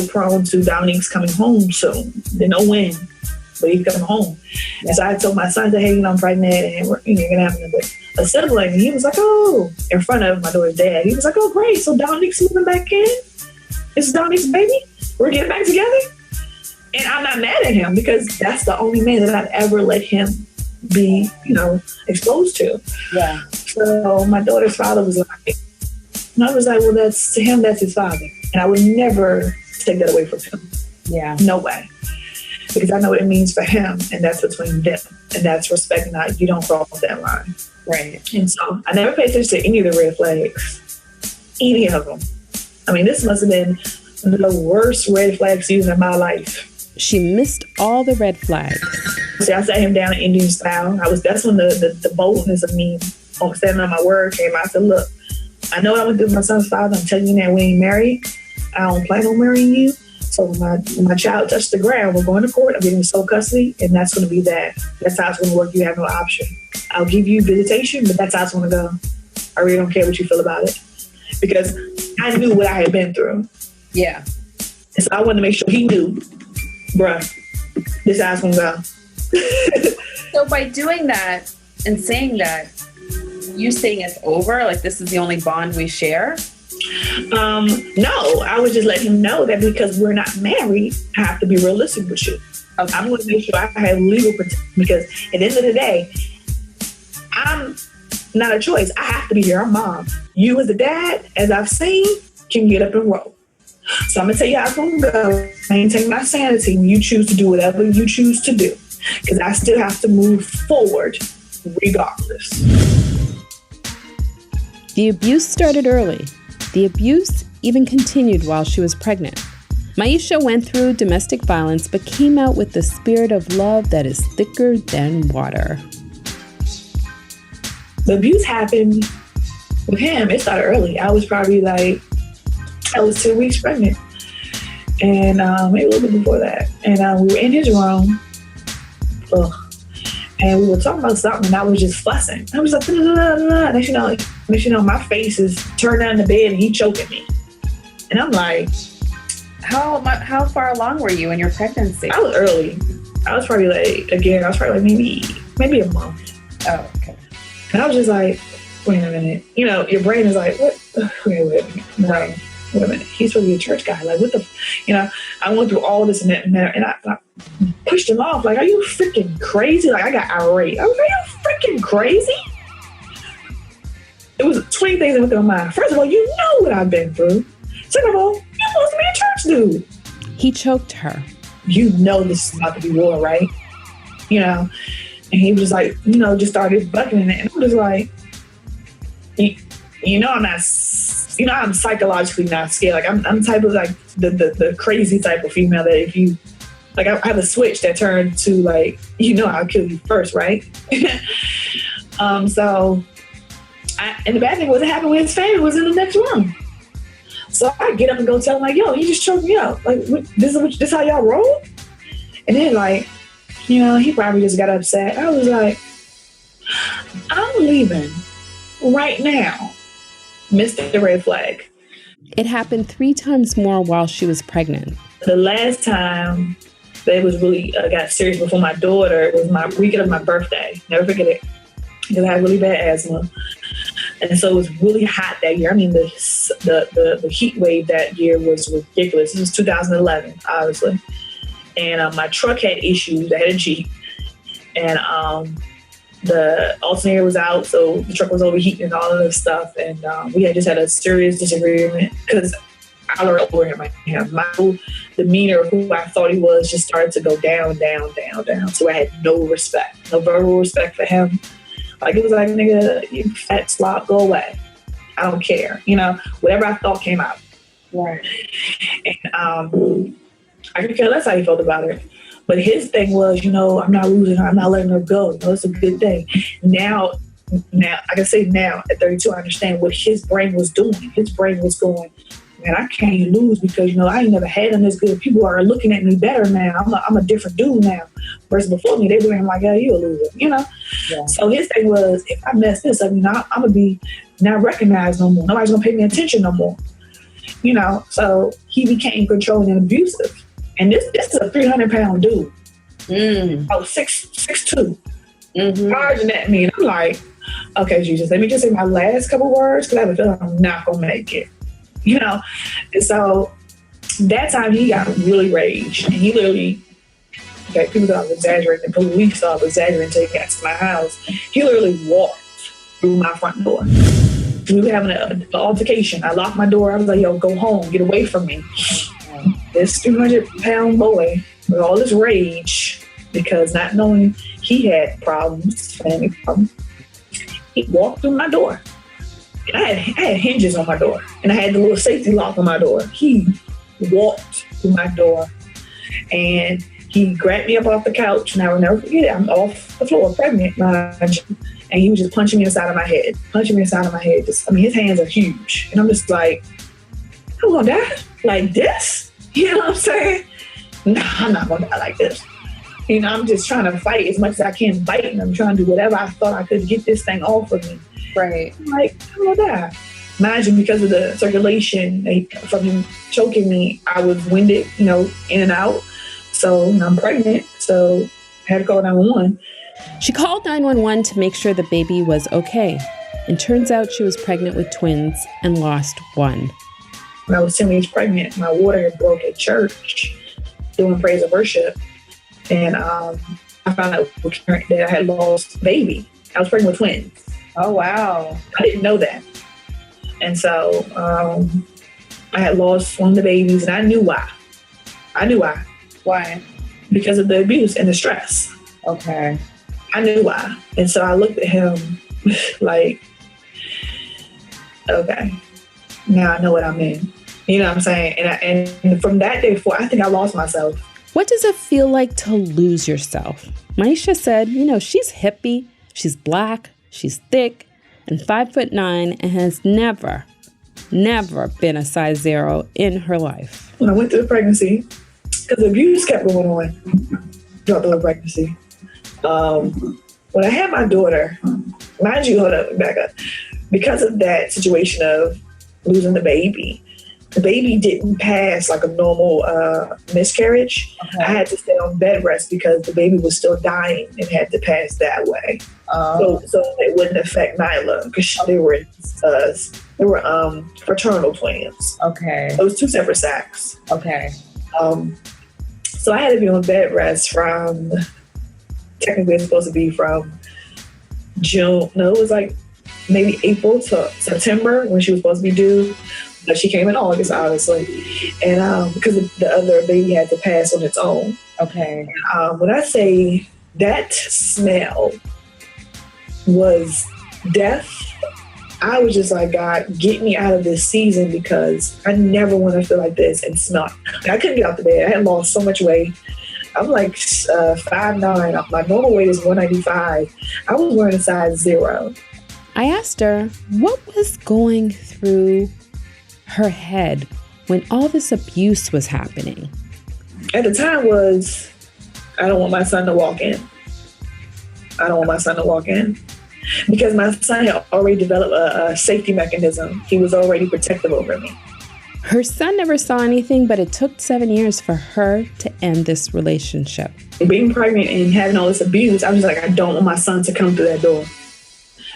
Speaker 6: prone to Dominique's coming home soon. Didn't know when, but he's coming home. Yeah. And so I told my son, hey, I'm pregnant and we're gonna have a sibling. And he was like, oh, in front of my daughter's dad. He was like, oh, great. So Dominique's moving back in? This is Dominique's baby? We're getting back together? And I'm not mad at him because that's the only man that I've ever let him be, you know, exposed to. Yeah. So my daughter's father was like, and I was like, well, that's to him, that's his father. And I would never take that away from him. Yeah. No way. Because I know what it means for him, and that's between them. And that's respect, not you don't cross that line. Right. And so I never paid attention to any of the red flags. Any of them. I mean, this must have been the worst red flag season of my life.
Speaker 1: She missed all the red flags.
Speaker 6: See, I sat him down in Indian style. That's when the boldness of me standing on my word came out. I said, look, I know what I'm going to do with my son's father. I'm telling you now, we ain't married. I don't plan on marrying you. So when my child touched the ground, we're going to court. I'm getting sole custody, and that's going to be that. That's how it's going to work. You have no option. I'll give you visitation, but that's how it's going to go. I really don't care what you feel about it. Because I knew what I had been through. Yeah. And so I wanted to make sure he knew, bruh, this is how it's going to go.
Speaker 7: So by doing that and saying that, you saying it's over? Like, this is the only bond we share?
Speaker 6: No, I was just letting him know that because we're not married, I have to be realistic with you. Okay. I'm going to make sure I have legal protection because at the end of the day, I'm not a choice. I have to be here. I'm mom. You as a dad, as I've seen, can get up and roll. So I'm going to tell you how it's going to go. Maintain my sanity when you choose to do whatever you choose to do. Because I still have to move forward regardless.
Speaker 1: The abuse started early. The abuse even continued while she was pregnant. Maisha went through domestic violence but came out with the spirit of love that is thicker than water.
Speaker 6: The abuse happened with him. It started early. I was 2 weeks pregnant. And maybe a little bit before that. And we were in his room. And we were talking about something, and I was just fussing. I was like, next you know, my face is turned down the bed, and he choking me. And I'm like,
Speaker 7: how far along were you in your pregnancy?
Speaker 6: I was early. I was probably maybe a month.
Speaker 7: Oh, okay.
Speaker 6: And I was just like, wait a minute. You know, your brain is like, what? Wait a minute. He's supposed to be a church guy. Like, what the, you know, I went through all this and that, and I pushed him off. Like, are you freaking crazy? Like, I got irate. I was like, are you freaking crazy? It was 20 things that went through my mind. First of all, you know what I've been through. Second of all, you're supposed to be a church dude.
Speaker 1: He choked her.
Speaker 6: You know this is about to be war, right? You know, and he was like, you know, just started bucking it. And I'm just like, you know, I'm psychologically not scared. Like, I'm type of like the crazy type of female that if you, like, I have a switch that turned to like, you know, I'll kill you first, right? And the bad thing was it happened when his family was in the next room. So I get up and go tell him like, yo, he just choked me out. Like, this how y'all roll? And then like, you know, he probably just got upset. I was like, I'm leaving right now. Missed the red flag.
Speaker 1: It happened 3 times more while she was pregnant.
Speaker 6: The last time that it was really got serious before my daughter, it was my weekend of my birthday. Never forget it. Because I had really bad asthma. And so it was really hot that year. I mean, the heat wave that year was ridiculous. This was 2011, obviously. And my truck had issues. I had a Jeep. And the alternator was out, so the truck was overheating and all of this stuff. And we had just had a serious disagreement because I learned over him. My whole demeanor, who I thought he was, just started to go down. So I had no respect, no verbal respect for him. Like, it was like, nigga, you fat slop, go away. I don't care. You know, whatever I thought came out.
Speaker 7: Right.
Speaker 6: And I could care less how he felt about it. But his thing was, you know, I'm not losing her. I'm not letting her go. You know, it's a good thing. Now, I can say now at 32, I understand what his brain was doing. His brain was going, man, I can't lose because, you know, I ain't never had him this good. People are looking at me better now. I'm a different dude now. Whereas before me, they were like, yeah, you a loser, you know? Yeah. So his thing was, if I mess this up, you know, I'm going to be not recognized no more. Nobody's going to pay me attention no more. You know, so he became controlling and abusive. And this is a 300-pound dude. Oh, 6'2". Larger than me. And I'm like, okay, Jesus, let me just say my last couple words because I have a feeling I'm not going to make it. You know? And so that time he got really raged. And he literally, okay, people thought I was exaggerating. The police thought I was exaggerating until he got to my house. He literally walked through my front door. We were having an altercation. I locked my door. I was like, yo, go home. Get away from me. This 300-pound boy with all this rage, because not knowing he had problems, family problems, he walked through my door. And I had hinges on my door. And I had the little safety lock on my door. He walked through my door. And he grabbed me up off the couch. And I will never forget it. I'm off the floor, pregnant, mind you. And he was just punching me inside of my head. His hands are huge. And I'm just like, I'm going to die like this? You know what I'm saying? No, I'm not going to die like this. You know, I'm just trying to fight as much as I can, biting. I'm trying to do whatever I thought I could get this thing off of me.
Speaker 7: Right.
Speaker 6: I'm like, I'm going to die. Imagine because of the circulation from him choking me, I was winded, you know, in and out. So I'm pregnant. So I had to call 911.
Speaker 1: She called 911 to make sure the baby was okay. And turns out she was pregnant with twins and lost one.
Speaker 6: When I was 10 weeks pregnant, my water had broke at church doing praise and worship. And I found out that I had lost a baby. I was pregnant with twins.
Speaker 7: Oh, wow.
Speaker 6: I didn't know that. And so I had lost one of the babies, and I knew why.
Speaker 7: Why?
Speaker 6: Because of the abuse and the stress.
Speaker 7: Okay.
Speaker 6: I knew why. And so I looked at him like, okay, now I know what I'm in. You know what I'm saying? And from that day forward, I think I lost myself.
Speaker 1: What does it feel like to lose yourself? Maisha said, she's hippie, she's black, she's thick, and 5'9", and has never been a size 0 in her life.
Speaker 6: When I went through the pregnancy, because the abuse kept going on throughout the pregnancy. When I had my daughter, mind you, hold up, back up. Because of that situation of losing the baby didn't pass like a normal miscarriage. Okay. I had to stay on bed rest because the baby was still dying and had to pass that way. So it wouldn't affect Nyla because they were fraternal twins.
Speaker 7: Okay.
Speaker 6: It was 2 separate sacks.
Speaker 7: Okay.
Speaker 6: So I had to be on bed rest from, technically it's supposed to be from June. No, it was like maybe April to September when she was supposed to be due. But she came in August, obviously. And because the other baby had to pass on its own.
Speaker 7: Okay.
Speaker 6: When I say that smell was death, I was just like, God, get me out of this season because I never want to feel like this and smell. I couldn't get out the bed. I had lost so much weight. I'm like 5'9". My normal weight is 195. I was wearing a size 0.
Speaker 1: I asked her what was going through her head when all this abuse was happening.
Speaker 6: At the time was, I don't want my son to walk in. Because my son had already developed a safety mechanism. He was already protective over me.
Speaker 1: Her son never saw anything, but it took 7 years for her to end this relationship.
Speaker 6: Being pregnant and having all this abuse, I was like, I don't want my son to come through that door.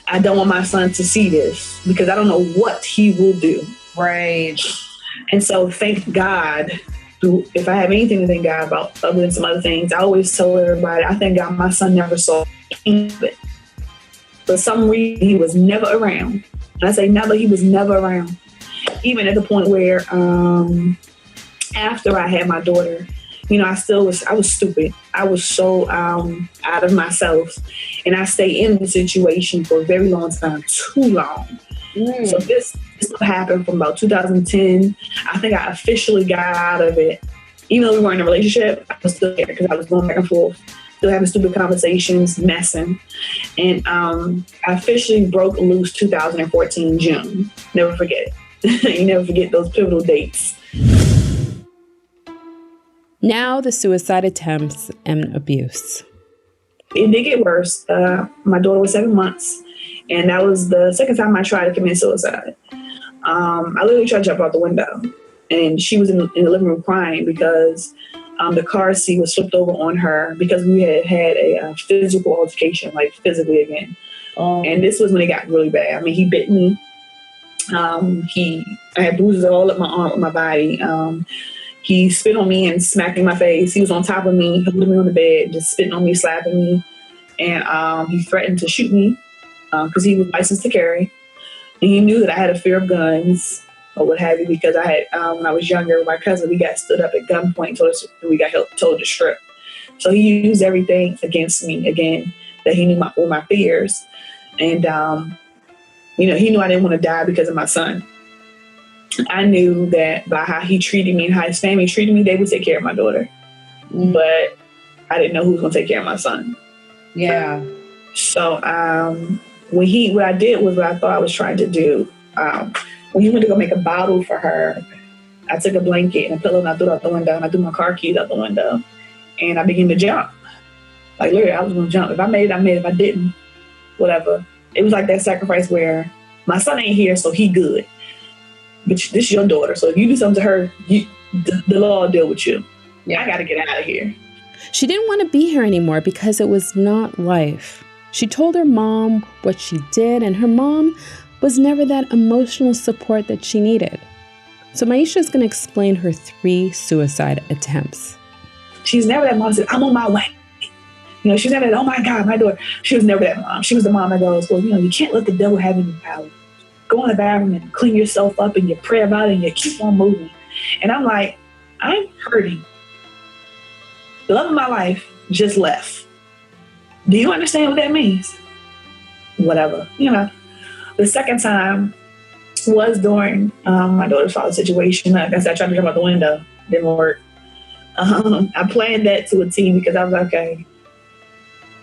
Speaker 6: I don't want my son to see this because I don't know what he will do.
Speaker 7: Right.
Speaker 6: And so thank God, if I have anything to thank God about other than some other things, I always tell everybody, I thank God my son never saw any of it. For some reason, he was never around. And I say never, he was never around. Even at the point where after I had my daughter, I was stupid. I was so out of myself. And I stayed in the situation for a very long time, too long. So this happened from about 2010. I think I officially got out of it. Even though we weren't in a relationship, I was still there because I was going back and forth, still having stupid conversations, messing. And I officially broke loose 2014 June. Never forget it. You never forget those pivotal dates.
Speaker 1: Now the suicide attempts and abuse.
Speaker 6: It did get worse. My daughter was 7 months. And that was the second time I tried to commit suicide. I literally tried to jump out the window. And she was in the living room crying because the car seat was flipped over on her because we had a physical altercation, like physically again. And this was when it got really bad. I mean, he bit me. I had bruises all up my arm, my body. He spit on me and smacked me in my face. He was on top of me, holding me on the bed, just spitting on me, slapping me. And he threatened to shoot me because he was licensed to carry. And he knew that I had a fear of guns or what have you because I had, when I was younger, my cousin, we got stood up at gunpoint and we got told to strip. So he used everything against me again, that he knew all my fears. And, he knew I didn't want to die because of my son. I knew that by how he treated me and how his family treated me, they would take care of my daughter. But I didn't know who was going to take care of my son.
Speaker 7: Yeah.
Speaker 6: So what I did was what I thought I was trying to do. When he went to go make a bottle for her, I took a blanket and a pillow and I threw it out the window and I threw my car keys out the window and I began to jump. Like literally, I was going to jump. If I made it, I made it. If I didn't, whatever. It was like that sacrifice where my son ain't here, so he good. But this is your daughter. So if you do something to her, the law will deal with you. Yeah. I got to get out of here.
Speaker 1: She didn't want to be here anymore because it was not life. She told her mom what she did, and her mom was never that emotional support that she needed. So Maisha is going to explain her 3 suicide attempts.
Speaker 6: She's never that mom that said, I'm on my way. She's never that, oh my God, my daughter. She was never that mom. She was the mom that goes, well, you can't let the devil have any power. go in the bathroom and clean yourself up and you pray about it and you keep on moving. And I'm like, I'm hurting. The love of my life just left. Do you understand what that means? Whatever, The second time was during my daughter's father situation. Like I said, I tried to jump out the window. Didn't work. I planned that to a T because I was like, okay,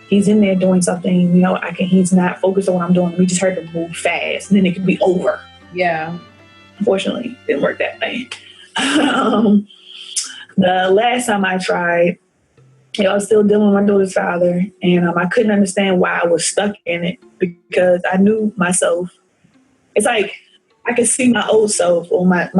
Speaker 6: he's in there doing something, he's not focused on what I'm doing. We just heard him move fast and then it could be over.
Speaker 7: Yeah.
Speaker 6: Unfortunately, didn't work that way. The last time I tried, I was still dealing with my daughter's father, and I couldn't understand why I was stuck in it because I knew myself. It's like I could see my old self or my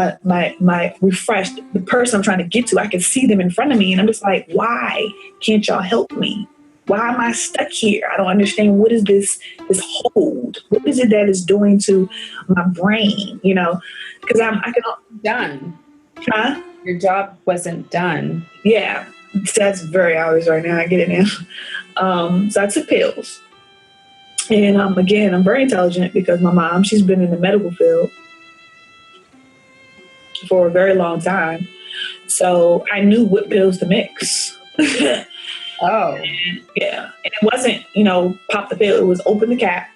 Speaker 6: refreshed, the person I'm trying to get to. I could see them in front of me, and I'm just like, why can't y'all help me? Why am I stuck here? I don't understand. What is this hold? What is it that is doing to my brain? Because I can
Speaker 7: done.
Speaker 6: Huh?
Speaker 7: Your job wasn't done.
Speaker 6: Yeah. That's very obvious right now. I get it now. So I took pills. And again, I'm very intelligent because my mom, she's been in the medical field for a very long time. So I knew what pills to mix.
Speaker 7: Oh.
Speaker 6: And it wasn't, pop the pill. It was open the cap,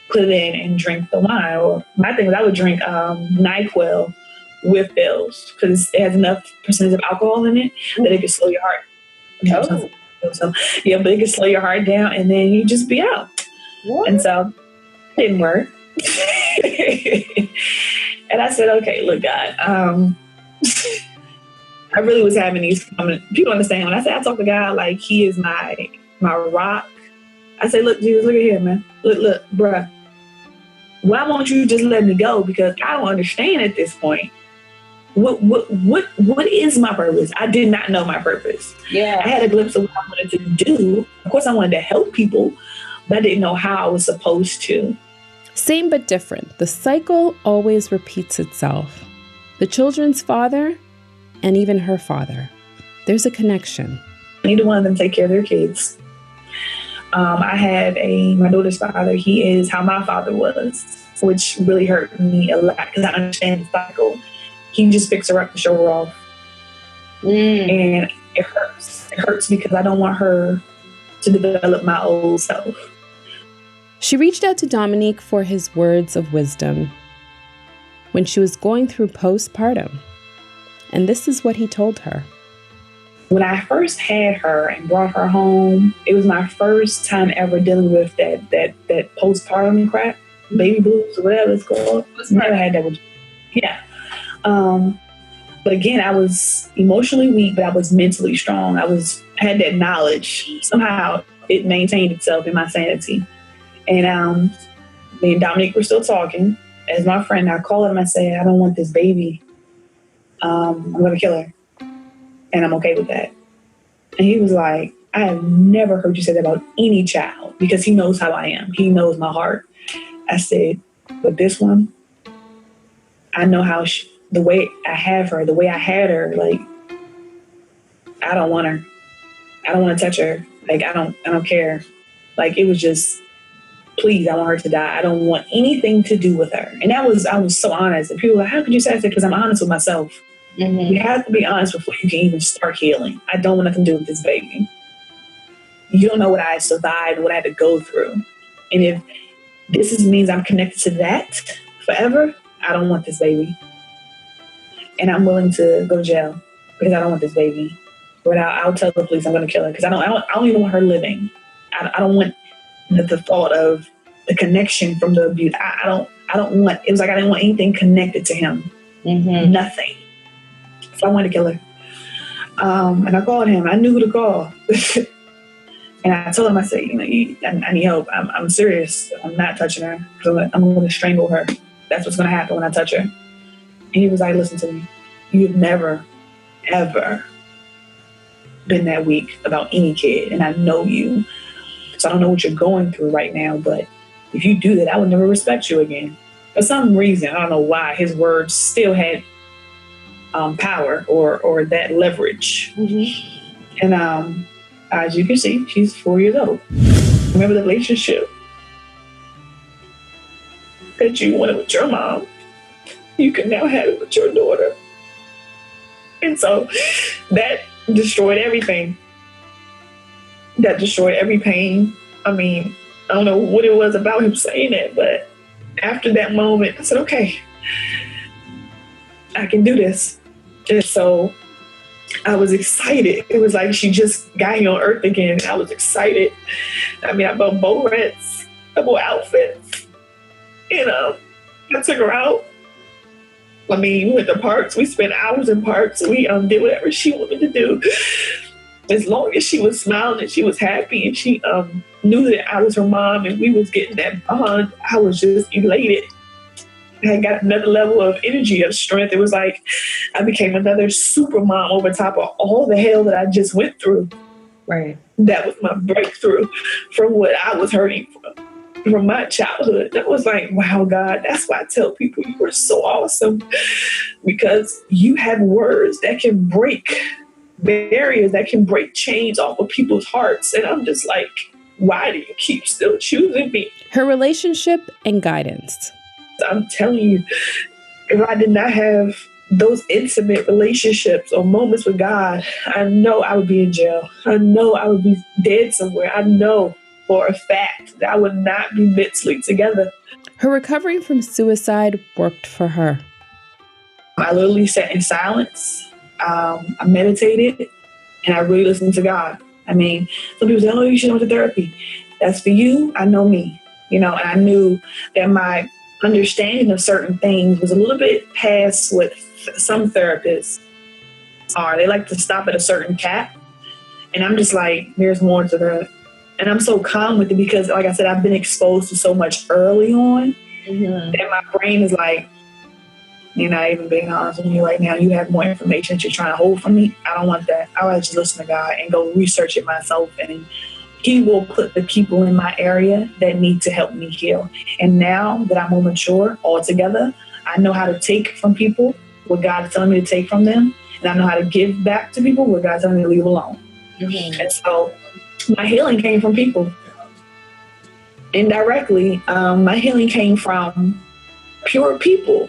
Speaker 6: put it in, and drink the wine. Or my thing was I would drink NyQuil with pills because it has enough percentage of alcohol in it that it can slow your heart.
Speaker 7: Oh.
Speaker 6: So, but it can slow your heart down and then you just be out.
Speaker 7: What?
Speaker 6: And so it didn't work. And I said, okay, look, God, I really was having these people understand when I say I talk to God like he is my rock. I say, look, Jesus, look at here, man. Look, bruh. Why won't you just let me go? Because I don't understand at this point. What is my purpose? I did not know my purpose.
Speaker 7: Yeah.
Speaker 6: I had a glimpse of what I wanted to do. Of course, I wanted to help people, but I didn't know how I was supposed to.
Speaker 1: Same but different. The cycle always repeats itself. The children's father and even her father. There's a connection.
Speaker 6: Neither one of them take care of their kids. I have my daughter's father. He is how my father was, which really hurt me a lot because I understand the cycle. He just picks her up to show her off. And it hurts. It hurts because I don't want her to develop my old self.
Speaker 1: She reached out to Dominique for his words of wisdom when she was going through postpartum. And this is what he told her.
Speaker 6: When I first had her and brought her home, it was my first time ever dealing with that postpartum crap, baby blues, or whatever it's called. Never had that with. Yeah. But again, I was emotionally weak, but I was mentally strong. I had that knowledge. Somehow it maintained itself in my sanity. And me and Dominique were still talking. As my friend, I called him and I said, I don't want this baby. I'm going to kill her. And I'm okay with that. And he was like, I have never heard you say that about any child because he knows how I am. He knows my heart. I said, but this one, I know how the way I have her, the way I had her, like, I don't want her. I don't want to touch her. Like, I don't care. Like, it was just, please, I want her to die. I don't want anything to do with her. And I was so honest. And people were like, how could you say that? Because I'm honest with myself. Mm-hmm. You have to be honest before you can even start healing. I don't want nothing to do with this baby. You don't know what I survived, what I had to go through. And if this means I'm connected to that forever, I don't want this baby. And I'm willing to go to jail because I don't want this baby. But I'll tell the police I'm going to kill her because I don't even want her living. I don't want the thought of the connection from the abuse. I don't want, it was like I didn't want anything connected to him. Mm-hmm. Nothing. So I wanted to kill her. And I called him. I knew who to call. And I told him, I said, I need help. I'm serious. I'm not touching her. I'm going to strangle her. That's what's going to happen when I touch her. And he was like, listen to me. You've never, ever been that weak about any kid. And I know you. So I don't know what you're going through right now. But if you do that, I would never respect you again. For some reason, I don't know why, his words still had power or that leverage. Mm-hmm. And as you can see, she's 4 years old. Remember the relationship. that you wanted with your mom, you can now have it with your daughter. And so that destroyed everything. That destroyed every pain. I mean, I don't know what it was about him saying that, but after that moment, I said, okay, I can do this. And so I was excited. It was like she just got here on earth again. I was excited. I mean, I bought Bo-Rats, I bought outfits. You know, I took her out. I mean, we went to parks. We spent hours in parks. We did whatever she wanted to do. As long as she was smiling and she was happy and she knew that I was her mom and we was getting that bond, I was just elated. I got another level of energy, of strength. It was like I became another super mom over top of all the hell that I just went through.
Speaker 7: Right.
Speaker 6: That was my breakthrough from what I was hurting from my childhood. That was like, wow, God, that's why I tell people you were so awesome, because you have words that can break barriers, that can break chains off of people's hearts. And I'm just like, why do you keep still choosing me?
Speaker 1: Her relationship and guidance.
Speaker 6: I'm telling you, if I did not have those intimate relationships or moments with God, I know I would be in jail. I know I would be dead somewhere. I know for a fact that I would not be mentally together.
Speaker 1: Her recovery from suicide worked for her.
Speaker 6: I literally sat in silence. I meditated and I really listened to God. I mean, some people say, oh, you should go to therapy. That's for you. I know me, you know, and I knew that my understanding of certain things was a little bit past what some therapists are. They like to stop at a certain cap. And I'm just like, there's more to that. And I'm so calm with it because, like I said, I've been exposed to so much early on that my brain is like, you're not even being honest with me right now. You have more information that you're trying to hold from me. I don't want that. I want to just listen to God and go research it myself. And He will put the people in my area that need to help me heal. And now that I'm more mature altogether, I know how to take from people what God is telling me to take from them. And I know how to give back to people what God's telling me to leave alone. And so my healing came from people. Indirectly, my healing came from pure people.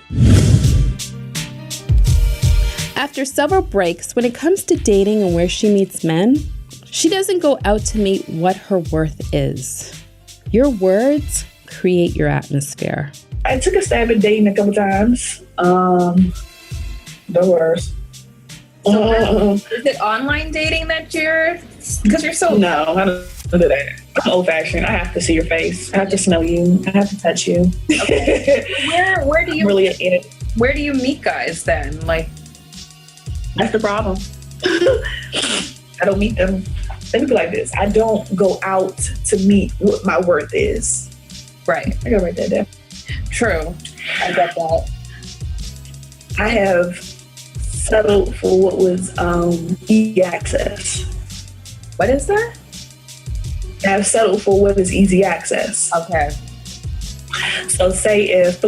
Speaker 1: After several breaks, when it comes to dating and where she meets men, she doesn't go out to meet what her worth is. Your words create your atmosphere.
Speaker 6: I took a stab at dating a couple times. The worst.
Speaker 7: Is it online dating that you're, because you're so...
Speaker 6: No, I don't do that. I'm old fashioned. I have to see your face. I have to smell you. I have to touch you.
Speaker 7: Okay. Where do you
Speaker 6: really in it?
Speaker 7: Where do you meet guys then? Like,
Speaker 6: that's the problem. I don't meet them. Let me be like this. I don't go out to meet what my worth is.
Speaker 7: Right.
Speaker 6: I gotta write that down.
Speaker 7: True. I get that.
Speaker 6: I have settled for what was easy access.
Speaker 7: What is that?
Speaker 6: I have settled for what is easy access.
Speaker 7: Okay.
Speaker 6: So say if the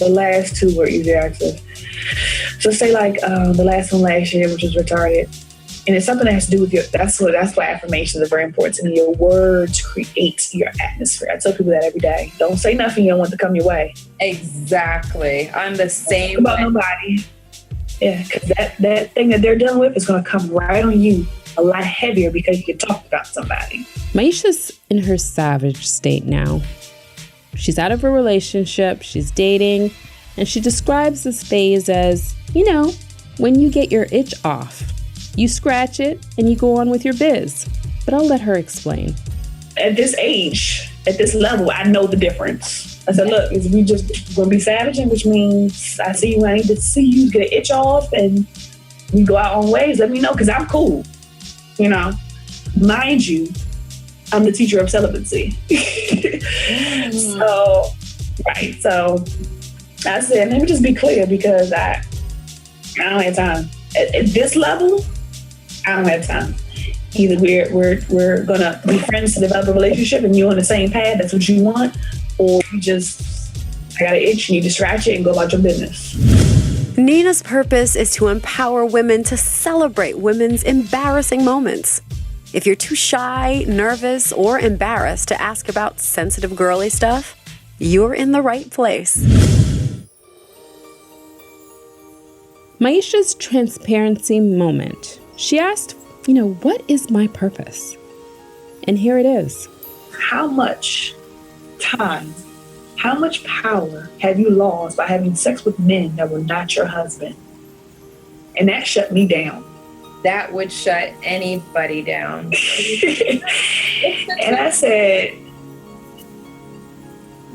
Speaker 6: last two were easy access. So say like the last one last year, which was retarded. And it's something that has to do with that's why affirmations are very important to me. Your words create your atmosphere. I tell people that every day. Don't say nothing you don't want to come your way.
Speaker 7: Exactly. I'm the same
Speaker 6: about nobody. Yeah, because that thing that they're dealing with is going to come right on you a lot heavier because you can talk about somebody.
Speaker 1: Maisha's in her savage state now. She's out of a relationship, she's dating, and she describes this phase as, you know, when you get your itch off. You scratch it and you go on with your biz. But I'll let her explain.
Speaker 6: At this age, at this level, I know the difference. I said, look, is we just going to be savaging, which means I see you, I need to see you get an itch off and we go our own ways. Let me know, because I'm cool. You know, mind you, I'm the teacher of celibacy. So I said, let me just be clear, because I don't have time. At this level, I don't have time. Either we're gonna be friends to develop a relationship and you're on the same path, that's what you want, or you just, I got an itch, you need to scratch it and go about your business.
Speaker 8: Nina's purpose is to empower women to celebrate women's embarrassing moments. If you're too shy, nervous, or embarrassed to ask about sensitive girly stuff, you're in the right place.
Speaker 1: Maisha's transparency moment. She asked, what is my purpose? And here it is.
Speaker 6: How much time, how much power have you lost by having sex with men that were not your husband? And that shut me down.
Speaker 7: That would shut anybody down.
Speaker 6: And I said,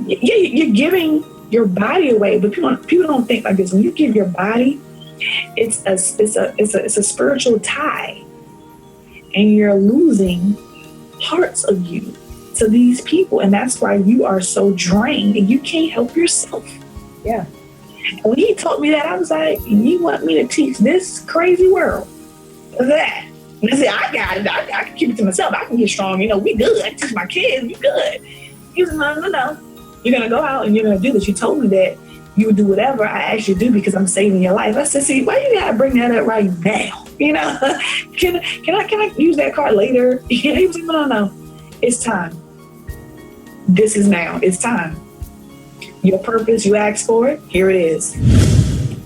Speaker 6: yeah, you're giving your body away, but people don't think like this. When you give your body, it's a spiritual tie, and you're losing parts of you to these people, and that's why you are so drained and you can't help yourself.
Speaker 7: Yeah.
Speaker 6: And when he told me that, I was like, you want me to teach this crazy world that? And I said, I got it. I can keep it to myself. I can get strong. We good. I teach my kids. We good. He was like, no. You're going to go out and you're going to do this. You told me that you would do whatever I asked you to do because I'm saving your life. I said, see, why you got to bring that up right now? Can I use that card later? He was like, no. It's time. This is now. It's time. Your purpose, you asked for it. Here it is.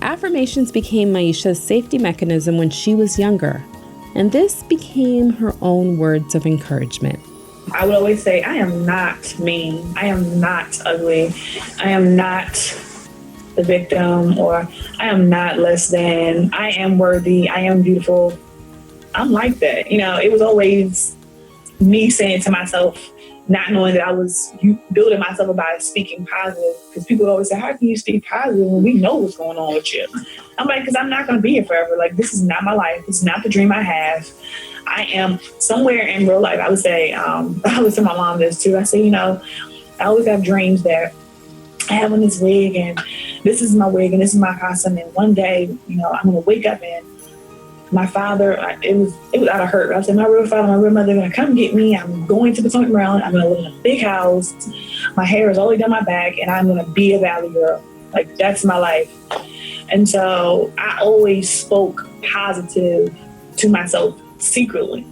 Speaker 1: Affirmations became Maisha's safety mechanism when she was younger, and this became her own words of encouragement.
Speaker 6: I would always say, I am not mean. I am not ugly. I am not the victim, or I am not less than. I am worthy. I am beautiful. I'm like that. It was always me saying to myself, not knowing that I was building myself up by speaking positive, because people always say, how can you speak positive when we know what's going on with you? I'm like, because I'm not going to be here forever. Like, this is not my life. This is not the dream I have. I am somewhere in real life. I would say, I would tell my mom this too. I say, I always have dreams that I have on this wig, and this is my wig, and this is my costume. And one day, I'm going to wake up and my father, it was out of hurt. I said, my real father, my real mother are going to come get me. I'm going to Potomac, Maryland. I'm going to live in a big house. My hair is all the way down my back, and I'm going to be a Valley girl. Like, that's my life. And so I always spoke positive to myself secretly.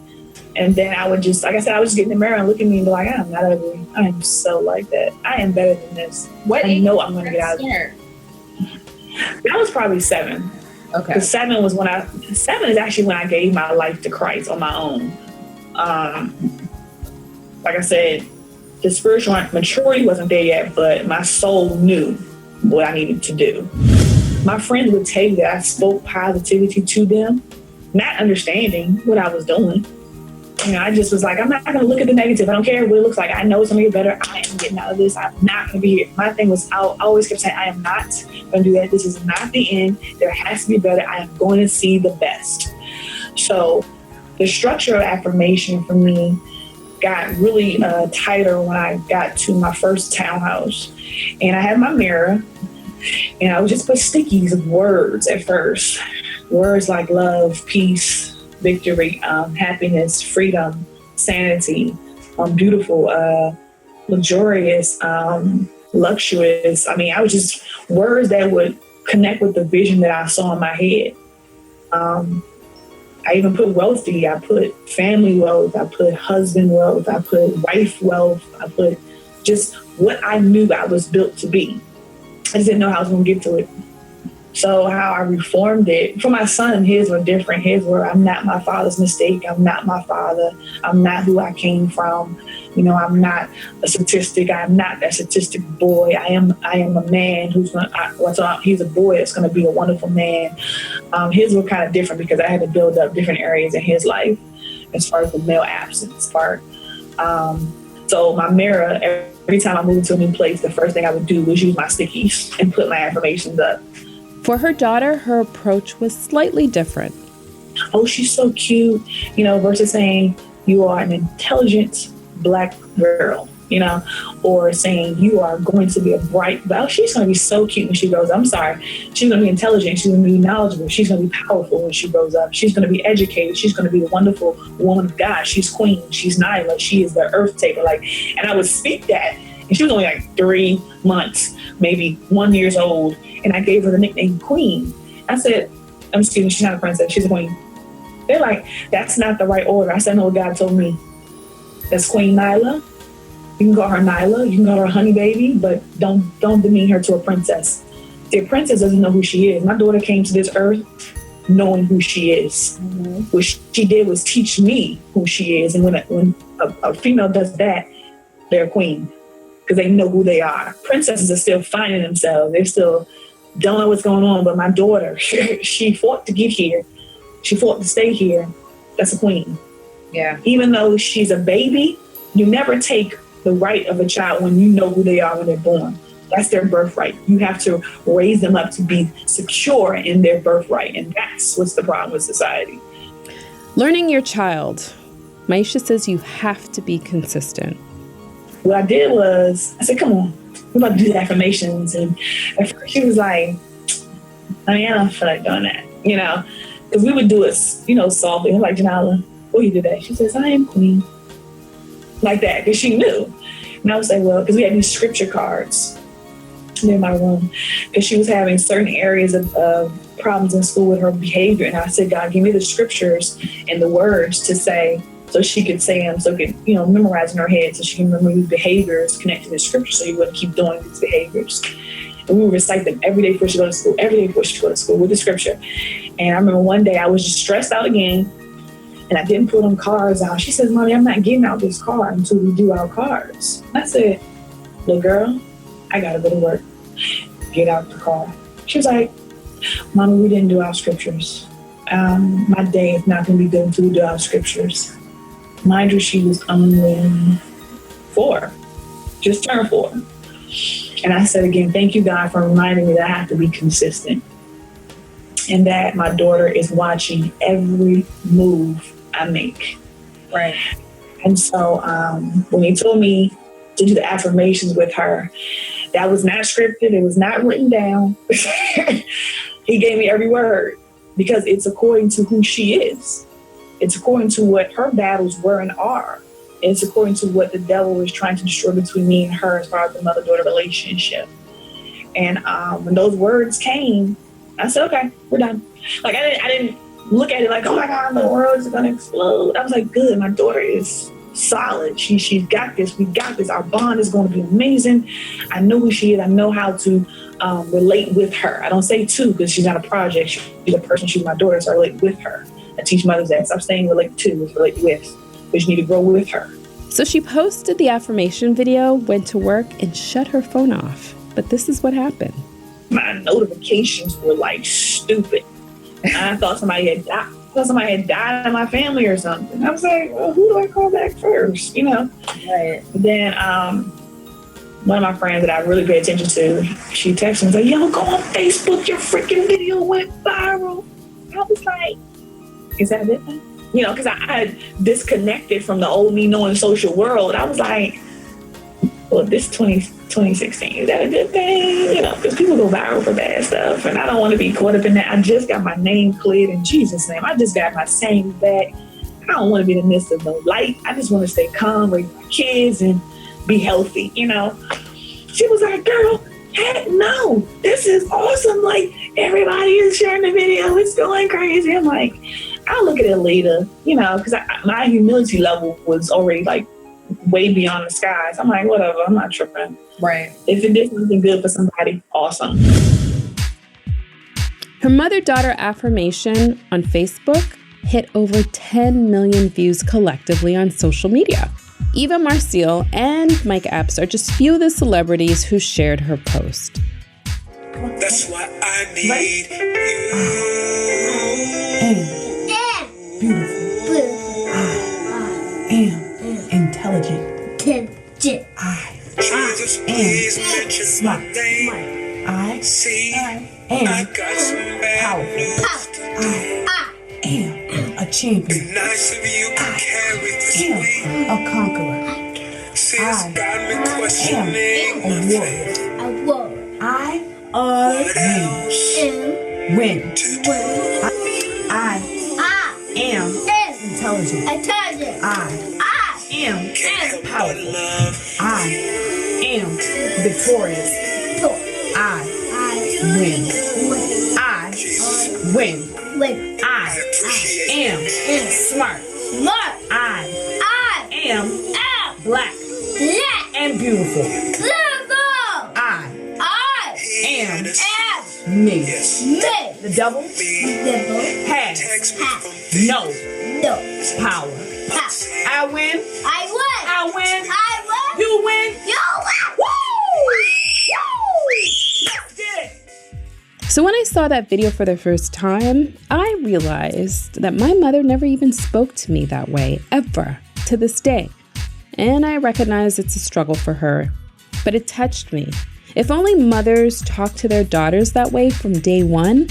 Speaker 6: And then I would just, like I said, I would just get in the mirror and look at me and be like, I am not ugly. I am so like that. I am better than this. I know I'm going to get out of it. That was probably 7.
Speaker 7: Okay.
Speaker 6: Because 7 is actually when I gave my life to Christ on my own. Like I said, the spiritual maturity wasn't there yet, but my soul knew what I needed to do. My friends would tell you that I spoke positivity to them, not understanding what I was doing. I just was like, I'm not going to look at the negative. I don't care what it looks like. I know it's going to get better. I am getting out of this. I'm not going to be here. My thing was, I always kept saying, I am not going to do that. This is not the end. There has to be better. I am going to see the best. So the structure of affirmation for me got really tighter when I got to my first townhouse. And I had my mirror, and I would just put stickies of words at first. Words like love, peace, victory, happiness, freedom, sanity, beautiful, luxurious, luxurious. I was just words that would connect with the vision that I saw in my head. I even put wealthy. I put family wealth. I put husband wealth. I put wife wealth. I put just what I knew I was built to be. I just didn't know how I was going to get to it. So how I reformed it, for my son, his were different. His were, I'm not my father's mistake. I'm not my father. I'm not who I came from. I'm not a statistic. I'm not that statistic boy. I am a man who's he's a boy that's going to be a wonderful man. His were kind of different because I had to build up different areas in his life as far as the male absence part. So my mirror, every time I moved to a new place, the first thing I would do was use my stickies and put my affirmations up.
Speaker 1: For her daughter, her approach was slightly different.
Speaker 6: Oh, she's so cute, versus saying you are an intelligent Black girl, or saying you are going to be a bright, she's going to be so cute when she grows up. I'm sorry. She's going to be intelligent. She's going to be knowledgeable. She's going to be powerful when she grows up. She's going to be educated. She's going to be a wonderful woman of God. She's queen. She's Nyla. She is the earth taker. And I would speak that. And she was only 3 months, maybe 1 year old. And I gave her the nickname Queen. I said, excuse me, she's not a princess, she's a queen. They're like, that's not the right order. I said, no, God told me. That's Queen Nyla. You can call her Nyla. You can call her Honey Baby, but don't demean her to a princess. The princess doesn't know who she is. My daughter came to this earth knowing who she is. Mm-hmm. What she did was teach me who she is. And when a female does that, they're a queen because they know who they are. Princesses are still finding themselves. They still don't know what's going on. But my daughter, she fought to get here. She fought to stay here. That's a queen.
Speaker 7: Yeah.
Speaker 6: Even though she's a baby, you never take the right of a child when you know who they are when they're born. That's their birthright. You have to raise them up to be secure in their birthright. And that's what's the problem with society.
Speaker 1: Learning your child. Maisha says you have to be consistent.
Speaker 6: What I did was, I said, come on, we're about to do the affirmations. And at first she was like, I don't feel like doing that, because we would do it, softly. I'm like, Janala, what you do that? She says, I am queen. Like that, because she knew. And I was like, well, because we had these scripture cards near my room, because she was having certain areas of problems in school with her behavior. And I said, God, give me the scriptures and the words to say, so she could say them, so could, memorize in her head, so she can remember these behaviors connected to the scripture, so you wouldn't keep doing these behaviors. And we would recite them every day before she go to school, with the scripture. And I remember one day I was just stressed out again, and I didn't pull them cards out. She says, Mommy, I'm not getting out this card until we do our cards. I said, little girl, I gotta go to work. Get out the car. She was like, Mommy, we didn't do our scriptures. My day is not gonna be good until we do our scriptures. Mind you, she was only 4, just turned 4. And I said again, thank you, God, for reminding me that I have to be consistent and that my daughter is watching every move I make.
Speaker 7: Right.
Speaker 6: And so when he told me to do the affirmations with her, that was not scripted. It was not written down. He gave me every word because it's according to who she is. It's according to what her battles were and are. It's according to what the devil was trying to destroy between me and her as far as the mother-daughter relationship. And when those words came, I said, okay, we're done. Like, I didn't look at it like, oh my God, the world is going to explode. I was like, good, my daughter is solid. She's got this. We got this. Our bond is going to be amazing. I know who she is. I know how to relate with her. I don't say to because she's not a project. She's a person. She's my daughter, so I relate with her. I teach mothers that. Stop saying relate to, it's relate with. But you need to grow with her.
Speaker 1: So she posted the affirmation video, went to work, and shut her phone off. But this is what happened.
Speaker 6: My notifications were like stupid. I thought somebody had died. I thought somebody had died in my family or something. I was like, well, who do I call back first? Right. But then one of my friends that I really pay attention to, she texted me and said, yo, go on Facebook. Your freaking video went viral. I was like, is that a good thing? Because I had disconnected from the old me knowing social world. I was like, well, this 2016, is that a good thing? Because people go viral for bad stuff. And I don't want to be caught up in that. I just got my name cleared in Jesus' name. I just got my sayings back. I don't want to be in the midst of no light. I just want to stay calm, raise my kids, and be healthy, She was like, girl, heck no, this is awesome. Like, everybody is sharing the video. It's going crazy. I'm like, I'll look at it later, because my humility level was already like way beyond the skies. I'm like, whatever, I'm not tripping.
Speaker 7: Right.
Speaker 6: If it did something good for somebody, awesome.
Speaker 1: Her mother-daughter affirmation on Facebook hit over 10 million views collectively on social media. Eva Marcille and Mike Epps are just few of the celebrities who shared her post.
Speaker 9: That's why I need you.
Speaker 10: Beautiful. I am intelligent. I am smart. I am powerful. I am a champion. I am a conqueror. I am a warrior. I win. I am intelligent. I am powerful. I am victorious. I win. I win. I am smart. I am black and beautiful. I am me. The devil has no power. I win. You win. Let's get it.
Speaker 1: So when I saw that video for the first time, I realized that my mother never even spoke to me that way, ever, to this day. And I recognize it's a struggle for her, but it touched me. If only mothers talked to their daughters that way from day one,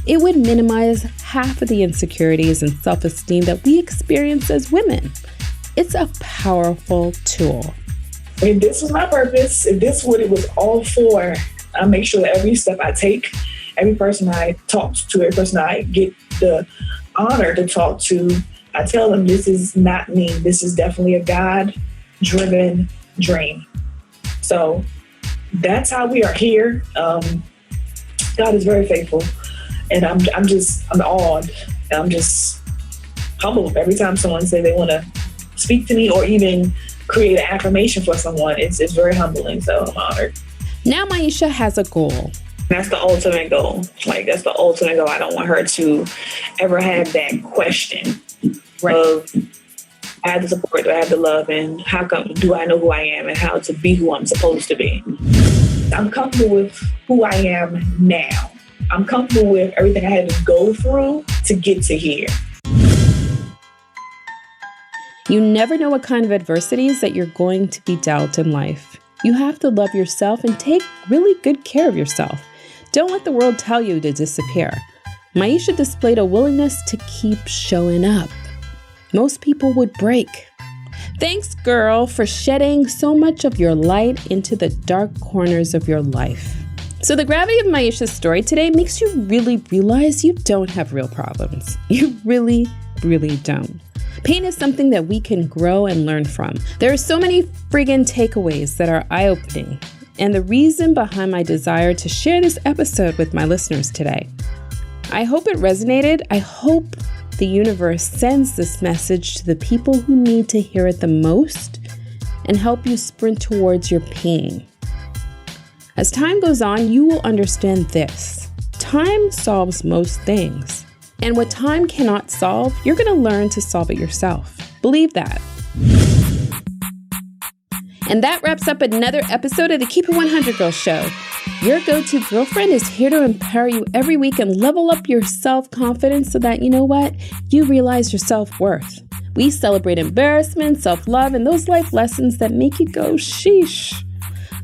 Speaker 1: it would minimize half of the insecurities and self-esteem that we experience as women. It's a powerful tool.
Speaker 6: If this was my purpose, if this is what it was all for, I make sure that every step I take, every person I talk to, every person I get the honor to talk to, I tell them this is not me. This is definitely a God-driven dream. So that's how we are here. God is very faithful, and I'm awed. I'm just humbled every time someone says they want to speak to me or even create an affirmation for someone. It's very humbling. So I'm honored.
Speaker 1: Now Maisha has a goal.
Speaker 6: That's the ultimate goal. That's the ultimate goal. I don't want her to ever have that question of, I have the support, do I have the love, and how come do I know who I am and how to be who I'm supposed to be? I'm comfortable with who I am now. I'm comfortable with everything I had to go through to get to here.
Speaker 1: You never know what kind of adversities that you're going to be dealt in life. You have to love yourself and take really good care of yourself. Don't let the world tell you to disappear. Maisha displayed a willingness to keep showing up. Most people would break. Thanks, girl, for shedding so much of your light into the dark corners of your life. So the gravity of Maisha's story today makes you really realize you don't have real problems. You really, really don't. Pain is something that we can grow and learn from. There are so many friggin' takeaways that are eye-opening, and the reason behind my desire to share this episode with my listeners today. I hope it resonated. I hope the universe sends this message to the people who need to hear it the most and help you sprint towards your pain. As time goes on, you will understand this. Time solves most things. And what time cannot solve, you're going to learn to solve it yourself. Believe that. And that wraps up another episode of the Keep It 100 Girl Show. Your go-to girlfriend is here to empower you every week and level up your self-confidence so that, you know what, you realize your self-worth. We celebrate embarrassment, self-love, and those life lessons that make you go, sheesh.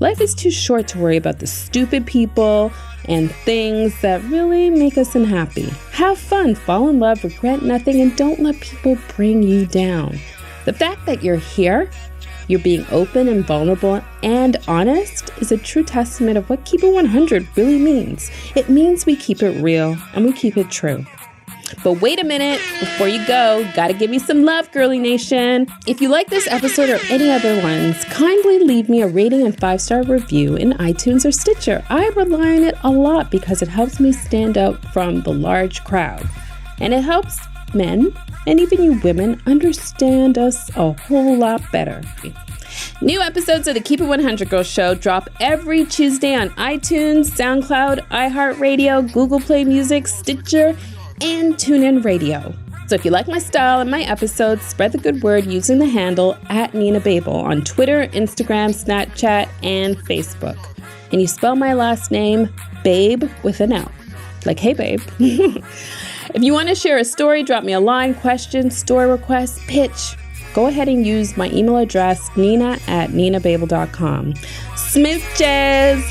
Speaker 1: Life is too short to worry about the stupid people and things that really make us unhappy. Have fun, fall in love, regret nothing, and don't let people bring you down. The fact that you're here, you're being open and vulnerable and honest is a true testament of what Keep It 100 really means. It means we keep it real and we keep it true. But wait a minute, before you go, gotta give me some love, Girly Nation. If you like this episode or any other ones, kindly leave me a rating and 5-star review in iTunes or Stitcher. I rely on it a lot because it helps me stand out from the large crowd. And it helps men, and even you women, understand us a whole lot better. New episodes of the Keep It 100 Girl Show drop every Tuesday on iTunes, SoundCloud, iHeartRadio, Google Play Music, Stitcher, and TuneIn Radio. So if you like my style and my episodes, spread the good word using the handle @NinaBabel on Twitter, Instagram, Snapchat, and Facebook. And you spell my last name, Babe, with an L. Like, hey, babe. If you want to share a story, drop me a line, question, story request, pitch. Go ahead and use my email address, nina@ninababel.com. Smooches!